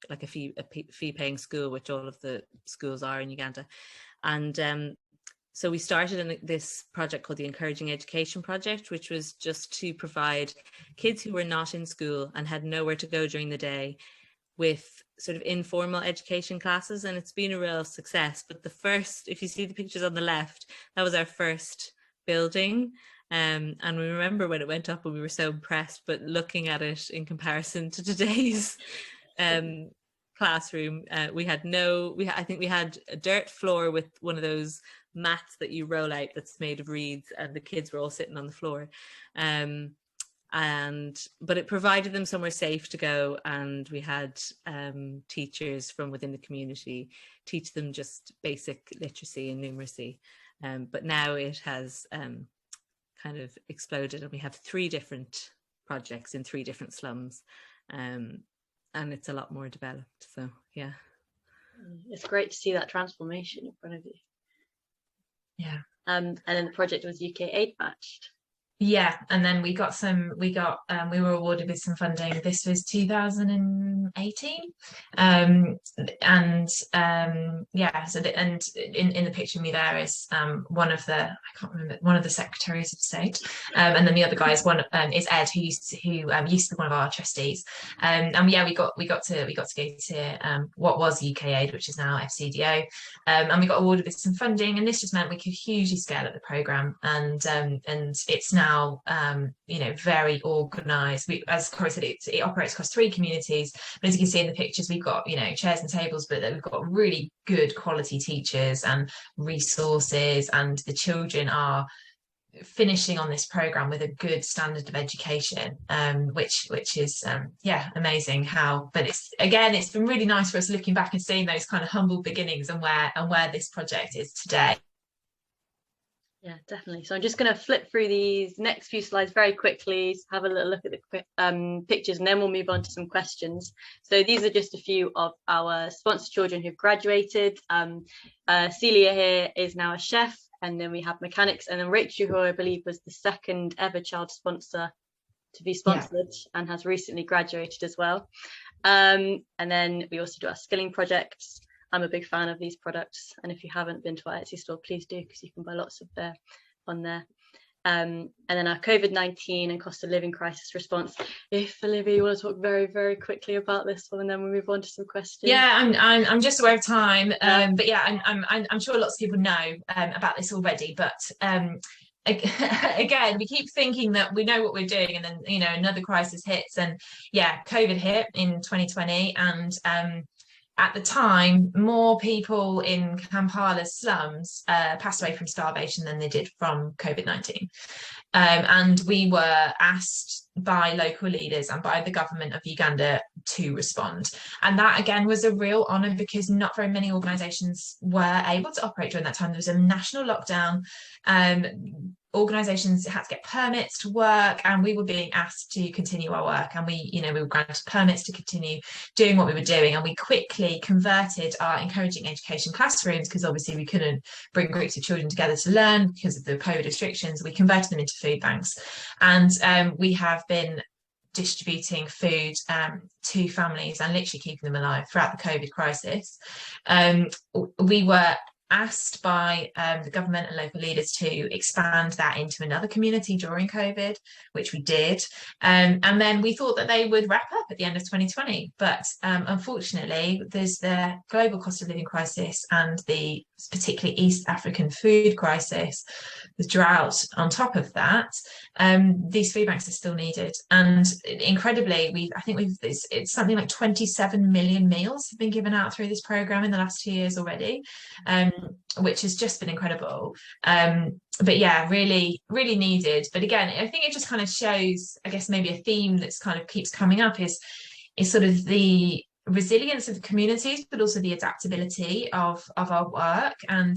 like a fee-paying school, which all of the schools are in Uganda. And so we started this project called the Encouraging Education Project, which was just to provide kids who were not in school and had nowhere to go during the day with sort of informal education classes, and it's been a real success. But if you see the pictures on the left, that was our first building, and we remember when it went up and we were so impressed, but looking at it in comparison to today's classroom, I think we had a dirt floor with one of those mats that you roll out that's made of reeds, and the kids were all sitting on the floor. But it provided them somewhere safe to go, and we had teachers from within the community teach them just basic literacy and numeracy. But now it has kind of exploded, and we have 3 different projects in 3 different slums. and it's a lot more developed. So yeah, it's great to see that transformation in front of you. Yeah. And then the project was UK aid matched. Yeah, and then we were awarded with some funding. This was 2018. Yeah, so and in the picture of me there is one of the, I can't remember, one of the secretaries of state, and then the other guy is is Ed, who used to be one of our trustees. And yeah, we got to go to what was UK Aid, which is now FCDO, and we got awarded with some funding, and this just meant we could hugely scale up the program, and it's now very organized. As Corrie said, it operates across 3 communities, but as you can see in the pictures, we've got chairs and tables, but we've got really good quality teachers and resources, and the children are finishing on this program with a good standard of education, which is amazing but it's been really nice for us looking back and seeing those kind of humble beginnings and where this project is today. Yeah, definitely. So I'm just going to flip through these next few slides very quickly, have a little look at the pictures, and then we'll move on to some questions. So these are just a few of our sponsor children who've graduated. Celia here is now a chef, and then we have mechanics, and then Rachel, who I believe was the second ever child sponsor to be sponsored, and has recently graduated as well. And then we also do our skilling projects. I'm a big fan of these products, and if you haven't been to our Etsy store, please do, because you can buy lots of there on there. And then our COVID-19 and cost of living crisis response. If Olivia, you want to talk very, very quickly about this one, and then we'll move on to some questions. Yeah, I'm just aware of time, but yeah, I'm sure lots of people know about this already, but again, we keep thinking that we know what we're doing, and then another crisis hits, and yeah, COVID hit in 2020, and at the time, more people in Kampala's slums passed away from starvation than they did from COVID-19. And we were asked by local leaders and by the government of Uganda to respond. And that, again, was a real honour, because not very many organisations were able to operate during that time. There was a national lockdown. Organisations had to get permits to work, and we were being asked to continue our work, and we were granted permits to continue doing what we were doing, and we quickly converted our encouraging education classrooms, because obviously we couldn't bring groups of children together to learn because of the COVID restrictions. We converted them into food banks, and we have been distributing food to families and literally keeping them alive throughout the COVID crisis. We were asked by the government and local leaders to expand that into another community during COVID, which we did. And then we thought that they would wrap up at the end of 2020. But unfortunately, there's the global cost of living crisis and the particularly East African food crisis, the drought on top of that. These food banks are still needed. And incredibly, it's something like 27 million meals have been given out through this programme in the last 2 years already. Which has just been incredible. But yeah, really, really needed. But again, I think it just kind of shows, I guess, maybe a theme that's kind of keeps coming up is sort of the resilience of the communities, but also the adaptability of our work. And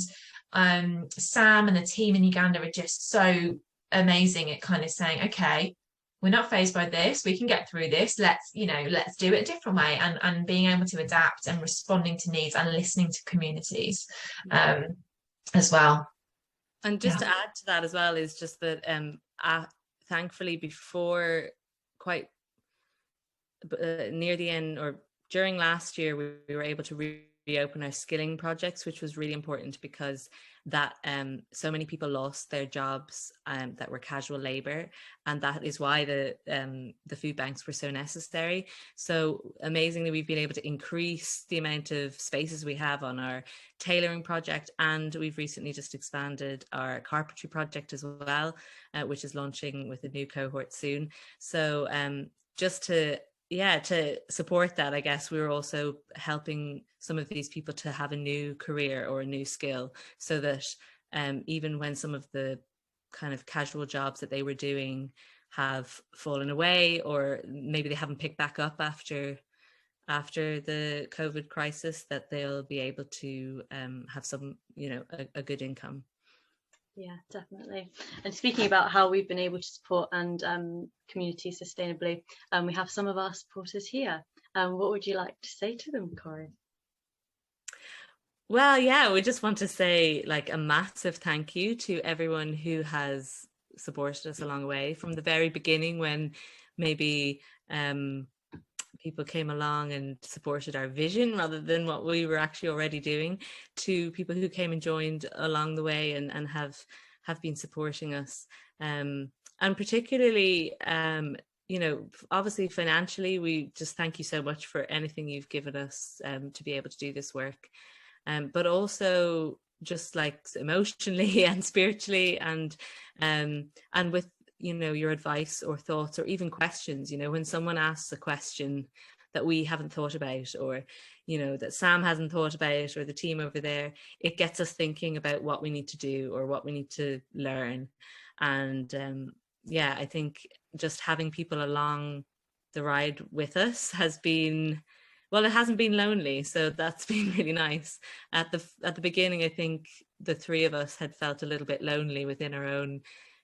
Sam and the team in Uganda are just so amazing at kind of saying, okay, we're not fazed by this, we can get through this, let's do it a different way, and being able to adapt and responding to needs and listening to communities as well. And just to add to that as well is just that thankfully before quite near the end or during last year, we were able to reopen our skilling projects, which was really important, because that so many people lost their jobs that were casual labor, and that is why the food banks were so necessary. So amazingly, we've been able to increase the amount of spaces we have on our tailoring project, and we've recently just expanded our carpentry project as well, which is launching with a new cohort soon. So just to support that, I guess we were also helping some of these people to have a new career or a new skill, so that even when some of the kind of casual jobs that they were doing have fallen away, or maybe they haven't picked back up after the COVID crisis, that they'll be able to have some, a good income. Yeah, definitely. And speaking about how we've been able to support and community sustainably, we have some of our supporters here. What would you like to say to them, Corrie? Well, yeah, we just want to say like a massive thank you to everyone who has supported us along the way from the very beginning, when maybe people came along and supported our vision rather than what we were actually already doing, to people who came and joined along the way and have been supporting us. And particularly, you know, obviously financially, we just thank you so much for anything you've given us to be able to do this work. But also just like emotionally and spiritually, and with, you know, your advice or thoughts or even questions. You know, when someone asks a question that we haven't thought about, or, you know, that Sam hasn't thought about, or the team over there, it gets us thinking about what we need to do or what we need to learn. And yeah, I think just having people along the ride with us has been, well, it hasn't been lonely, so that's been really nice. At the beginning, I think the three of us had felt a little bit lonely within our own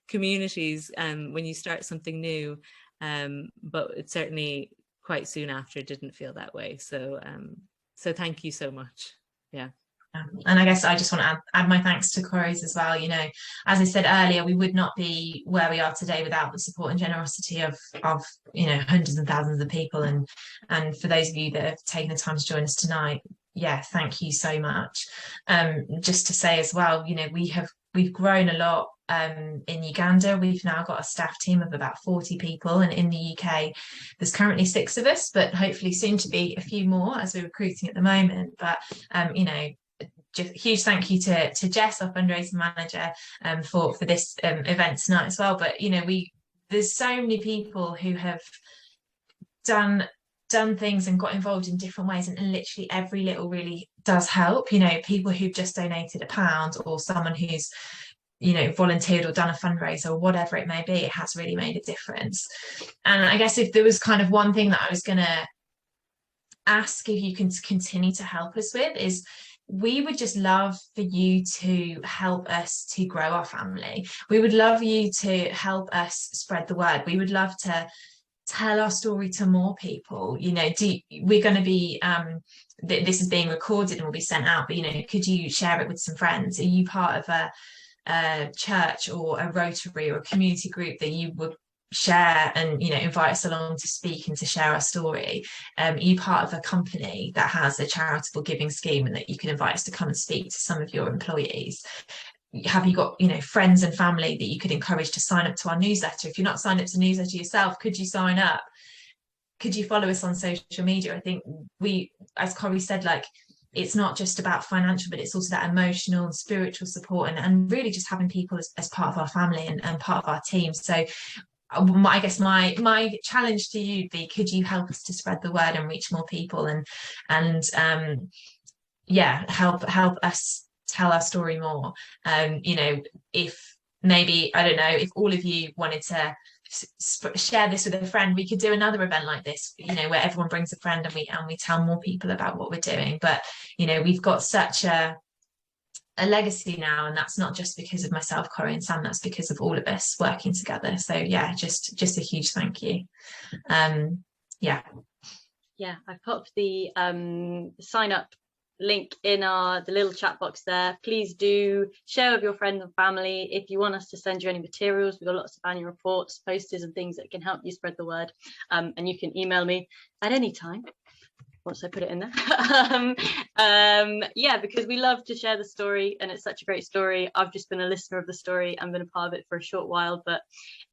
communities when you start something new, but it certainly quite soon after didn't feel that way. So thank you so much. Yeah. And I guess I just want to add my thanks to Corrie's as well. You know, as I said earlier, we would not be where we are today without the support and generosity of you know, hundreds and thousands of people. And for those of you that have taken the time to join us tonight, yeah, thank you so much. Just to say as well, you know, we've grown a lot in Uganda. We've now got a staff team of about 40 people, and in the UK there's currently 6 of us, but hopefully soon to be a few more as we're recruiting at the moment. But you know, just huge thank you to Jess, our fundraising manager, for this event tonight as well. But you know, there's so many people who have done things and got involved in different ways, and literally every little really does help. You know, people who've just donated £1, or someone who's, you know, volunteered or done a fundraiser or whatever it may be, it has really made a difference. And I guess if there was kind of one thing that I was going to ask if you can continue to help us with, is we would just love for you to help us to grow our family. We would love you to help us spread the word. We would love to tell our story to more people. You know, we're going to be this is being recorded and will be sent out, but you know, could you share it with some friends? Are you part of a church or a Rotary or a community group that you would share and, you know, invite us along to speak and to share our story? Are you part of a company that has a charitable giving scheme and that you can invite us to come and speak to some of your employees? Have you got, you know, friends and family that you could encourage to sign up to our newsletter? If you're not signed up to the newsletter yourself, could you sign up? Could you follow us on social media? I think we, as Corrie said, like, it's not just about financial, but it's also that emotional and spiritual support, and really just having people as part of our family and part of our team. So I guess my challenge to you would be, could you help us to spread the word and reach more people, and yeah, help us tell our story more. You know, if maybe, I don't know, if all of you wanted to share this with a friend, we could do another event like this, you know, where everyone brings a friend and we tell more people about what we're doing. But you know, we've got such a legacy now, and that's not just because of myself, Corrie and Sam, that's because of all of us working together. So yeah, just a huge thank you. Yeah, I've popped the sign up link in the little chat box there. Please do share with your friends and family. If you want us to send you any materials, we've got lots of annual reports, posters and things that can help you spread the word, and you can email me at any time once I put it in there. Yeah, because we love to share the story, and it's such a great story. I've just been a listener of the story and been a part of it for a short while, but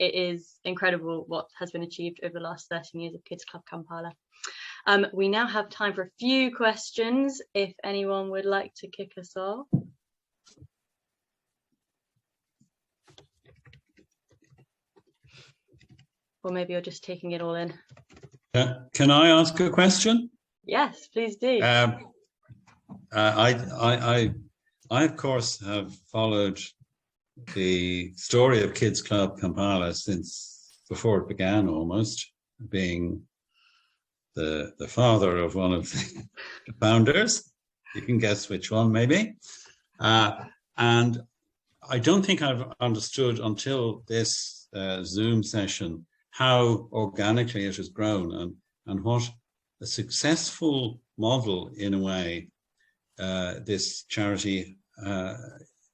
it is incredible what has been achieved over the last 13 years of Kids Club Kampala. We now have time for a few questions, if anyone would like to kick us off. Or maybe you're just taking it all in. Can I ask a question? Yes, please do. I of course have followed the story of Kids Club Kampala since before it began, almost, being the father of one of the founders. You can guess which one, maybe. And I don't think I've understood until this Zoom session how organically it has grown and what a successful model in a way this charity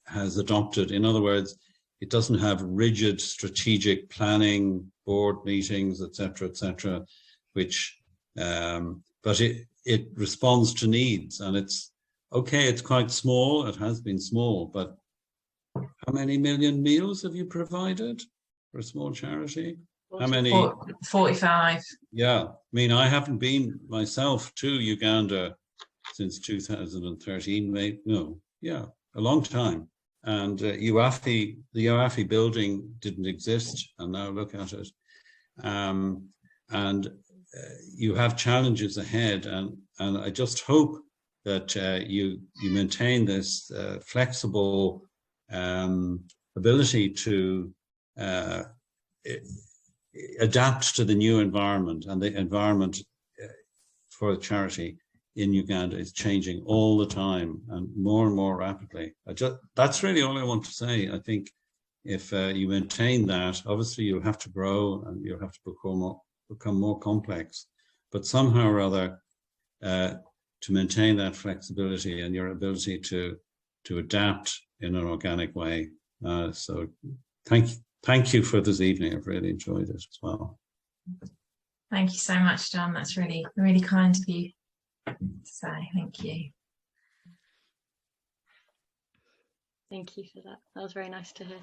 has adopted. In other words, it doesn't have rigid strategic planning, board meetings, etc., which, but it responds to needs, and it's okay. It's quite small. It has been small, but how many million meals have you provided for a small charity? How many? 45. Yeah, I mean, I haven't been myself to Uganda since 2013, maybe, no, yeah, a long time. And the UAFI building didn't exist, and now look at it. And you have challenges ahead, and I just hope that you maintain this flexible ability to adapt to the new environment, and the environment for the charity in Uganda is changing all the time and more rapidly. That's really all I want to say. I think if you maintain that, obviously you have to grow and you have to become more complex, but somehow or other to maintain that flexibility and your ability to adapt in an organic way. So thank you for this evening. I've really enjoyed it as well. Thank you so much, John. That's really, really kind of you to say. Thank you. Thank you for that. That was very nice to hear.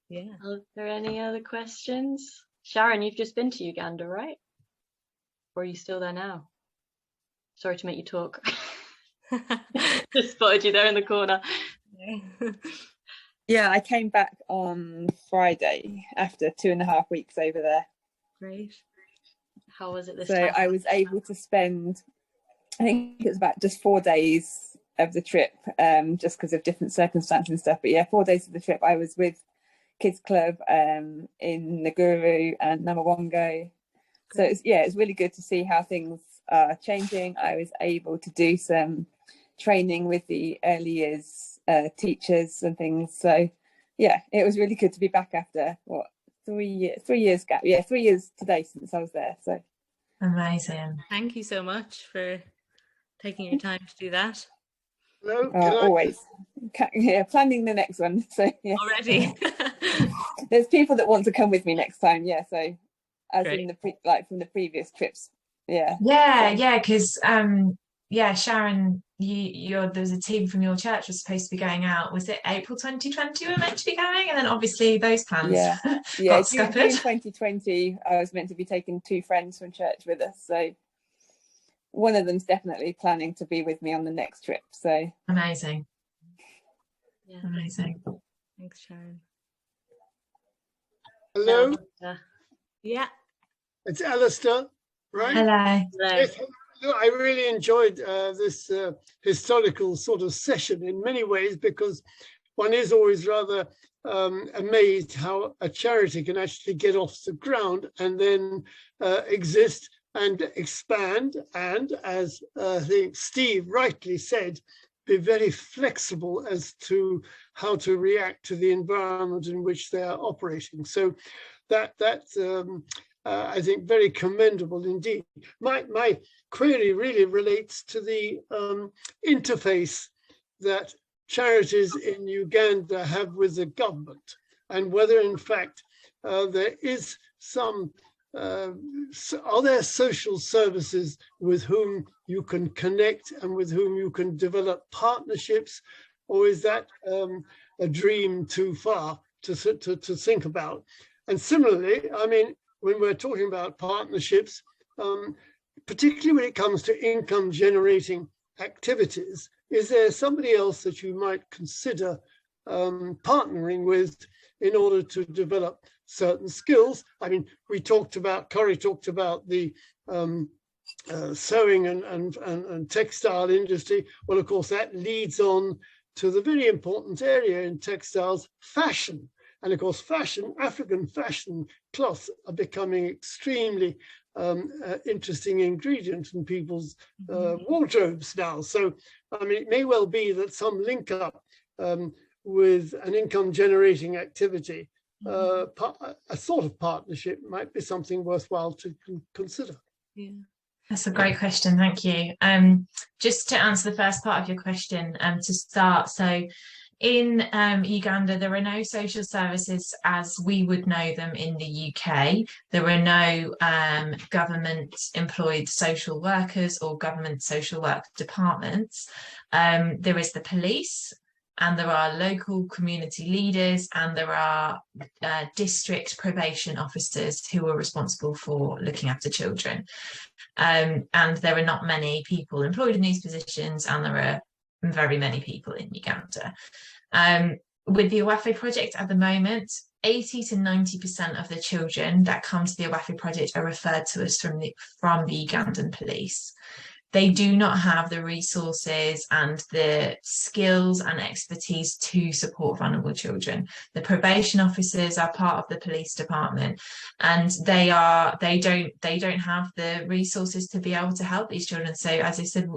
Yeah. Are there any other questions? Sharon, you've just been to Uganda, right? Or are you still there now? Sorry to make you talk. Just spotted you there in the corner. Yeah, I came back on Friday after 2.5 weeks over there. Great. How was it this So time? I was able to spend, I think it was about just 4 days of the trip, just because of different circumstances and stuff. But yeah, 4 days of the trip I was with Kids Club in Naguru and Namawongo. So it's really good to see how things are changing. I was able to do some training with the early years teachers and things. So yeah, it was really good to be back after 3 years gap. Yeah, 3 years today since I was there. So amazing. Thank you so much for taking your time to do that. Hello, always. Yeah, planning the next one. So yeah. Already. There's people that want to come with me next time. Yeah, so as Great. in from the previous trips. Yeah. Yeah, because Sharon, there was a team from your church was supposed to be going out. Was it April 2020 we were meant to be going? And then obviously those plans got June scuppered. 2020 I was meant to be taking 2 friends from church with us, so one of them's definitely planning to be with me on the next trip. So amazing. Yeah. Amazing. Thanks, Sharon. hello, Yeah. it's Alistair, right? Hello. Yes, look, I really enjoyed this historical sort of session in many ways, because one is always rather amazed how a charity can actually get off the ground and then exist and expand, and as I think Steve rightly said, be very flexible as to how to react to the environment in which they are operating. So that's I think very commendable indeed. My query really relates to the interface that charities in Uganda have with the government, and whether in fact there is some are there social services with whom you can connect and with whom you can develop partnerships, or is that a dream too far to think about? And similarly, I mean, when we're talking about partnerships, particularly when it comes to income generating activities, is there somebody else that you might consider partnering with in order to develop certain skills? I mean, Corrie talked about the sewing and textile industry. Well, of course, that leads on to the very important area in textiles, fashion. And of course, African fashion cloths are becoming extremely interesting ingredient in people's wardrobes now. So, I mean, it may well be that some link up with an income generating activity, a sort of partnership might be something worthwhile to consider. Yeah. That's a great question, thank you. Just to answer the first part of your question, to start, so in Uganda, there are no social services as we would know them in the UK. There are no government employed social workers or government social work departments. There is the police, and there are local community leaders, and there are district probation officers who are responsible for looking after children. And there are not many people employed in these positions, and there are very many people in Uganda. With the Awafe project at the moment, 80 to 90% of the children that come to the Awafe project are referred to us from the Ugandan police. They do not have the resources and the skills and expertise to support vulnerable children. The probation officers are part of the police department, and they don't have the resources to be able to help these children. So as I said,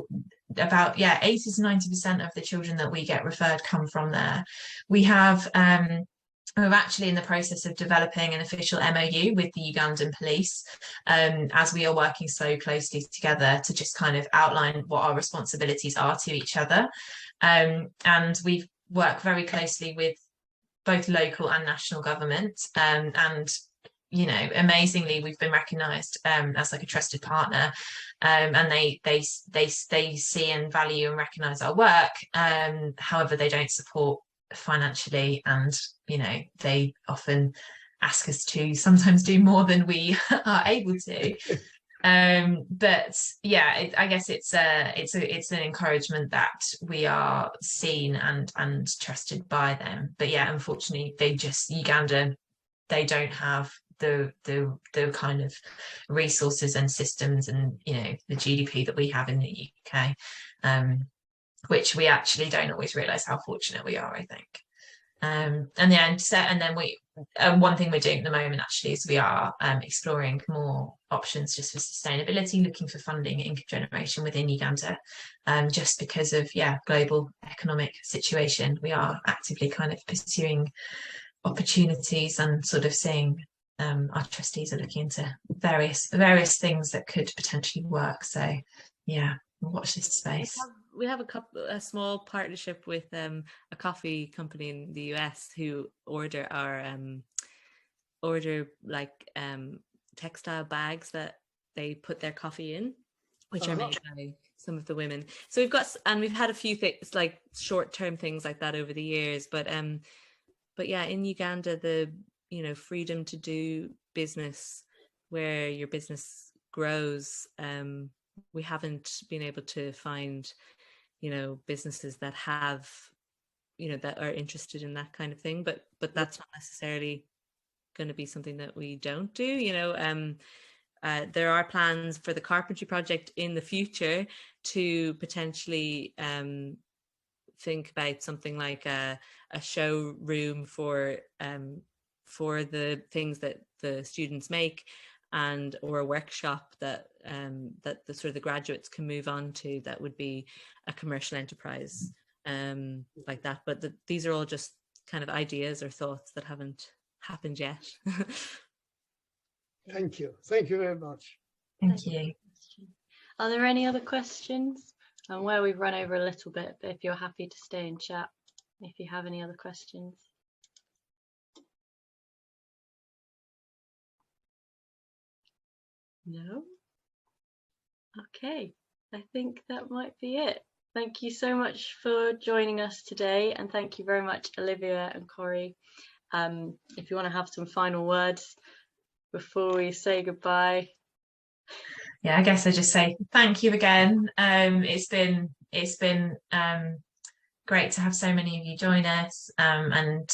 about 80 to 90% of the children that we get referred come from there. We're actually in the process of developing an official MOU with the Ugandan police, as we are working so closely together to just kind of outline what our responsibilities are to each other. And we've worked very closely with both local and national government. And you know, amazingly, we've been recognised as like a trusted partner, and they see and value and recognise our work. However, they don't support financially, and you know, they often ask us to sometimes do more than we are able to. But yeah, I guess it's an encouragement that we are seen and trusted by them. But yeah, unfortunately, Uganda, they don't have the kind of resources and systems and, you know, the GDP that we have in the UK, which we actually don't always realise how fortunate we are, I think. And then one thing we're doing at the moment actually is we are exploring more options just for sustainability, looking for funding income generation within Uganda, just because of global economic situation. We are actively kind of pursuing opportunities and sort of seeing our trustees are looking into various things that could potentially work. So yeah, watch this space. We have a small partnership with a coffee company in the US who order our textile bags that they put their coffee in, which are made by some of the women. So we've had a few things like short-term things like that over the years, but yeah, in Uganda, the freedom to do business where your business grows, we haven't been able to find businesses that have that are interested in that kind of thing, but that's not necessarily going to be something that we don't do. There are plans for the carpentry project in the future to potentially think about something like a showroom for the things that the students make, or a workshop that the sort of the graduates can move on to, that would be a commercial enterprise like that. But these are all just kind of ideas or thoughts that haven't happened yet. Thank you very much. Thank you. Are there any other questions? And where we've run over a little bit, but if you're happy to stay and chat if you have any other questions. No? Okay, I think that might be it. Thank you so much for joining us today, and thank you very much, Olivia and Corrie. If you want to have some final words before we say goodbye. Yeah, I guess I just say thank you again. It's been great to have so many of you join us, and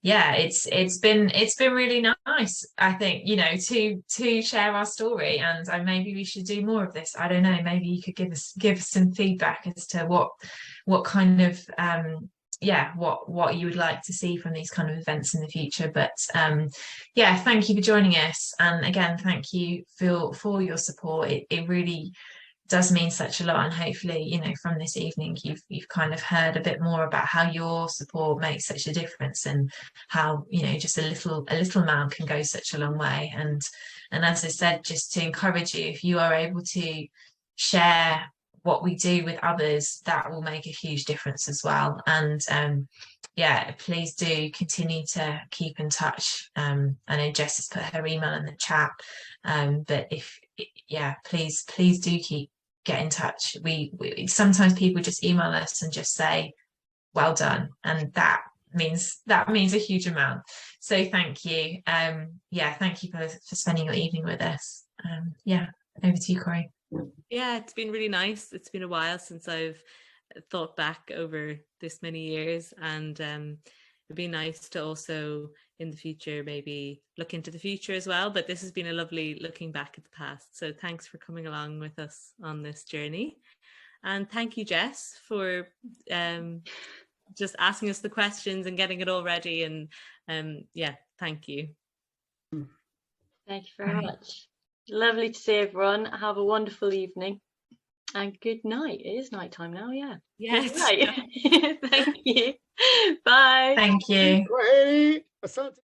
yeah, it's been really nice, I think, to share our story, and maybe we should do more of this. I don't know, maybe you could give us some feedback as to what kind of what you would like to see from these kind of events in the future. But yeah, thank you for joining us, and again, thank you for your support. It really does mean such a lot. And hopefully, you know, from this evening, you've kind of heard a bit more about how your support makes such a difference, and how, you know, just a little amount can go such a long way. And as I said, just to encourage you, if you are able to share what we do with others, that will make a huge difference as well. And yeah, please do continue to keep in touch. I know Jess has put her email in the chat, but please do get in touch. We sometimes people just email us and just say well done, and that means a huge amount. So thank you. Thank you for spending your evening with us. Over to you, Corrie. Yeah, it's been really nice. It's been a while since I've thought back over this many years, and it'd be nice to also in the future maybe look into the future as well. But this has been a lovely looking back at the past. So thanks for coming along with us on this journey. And thank you, Jess, for just asking us the questions and getting it all ready. And thank you. Thank you very much. Lovely to see everyone. Have a wonderful evening. And good night. It is night time now, yeah. Yes. Good night. Thank you. Bye. Thank you. Great. Asante.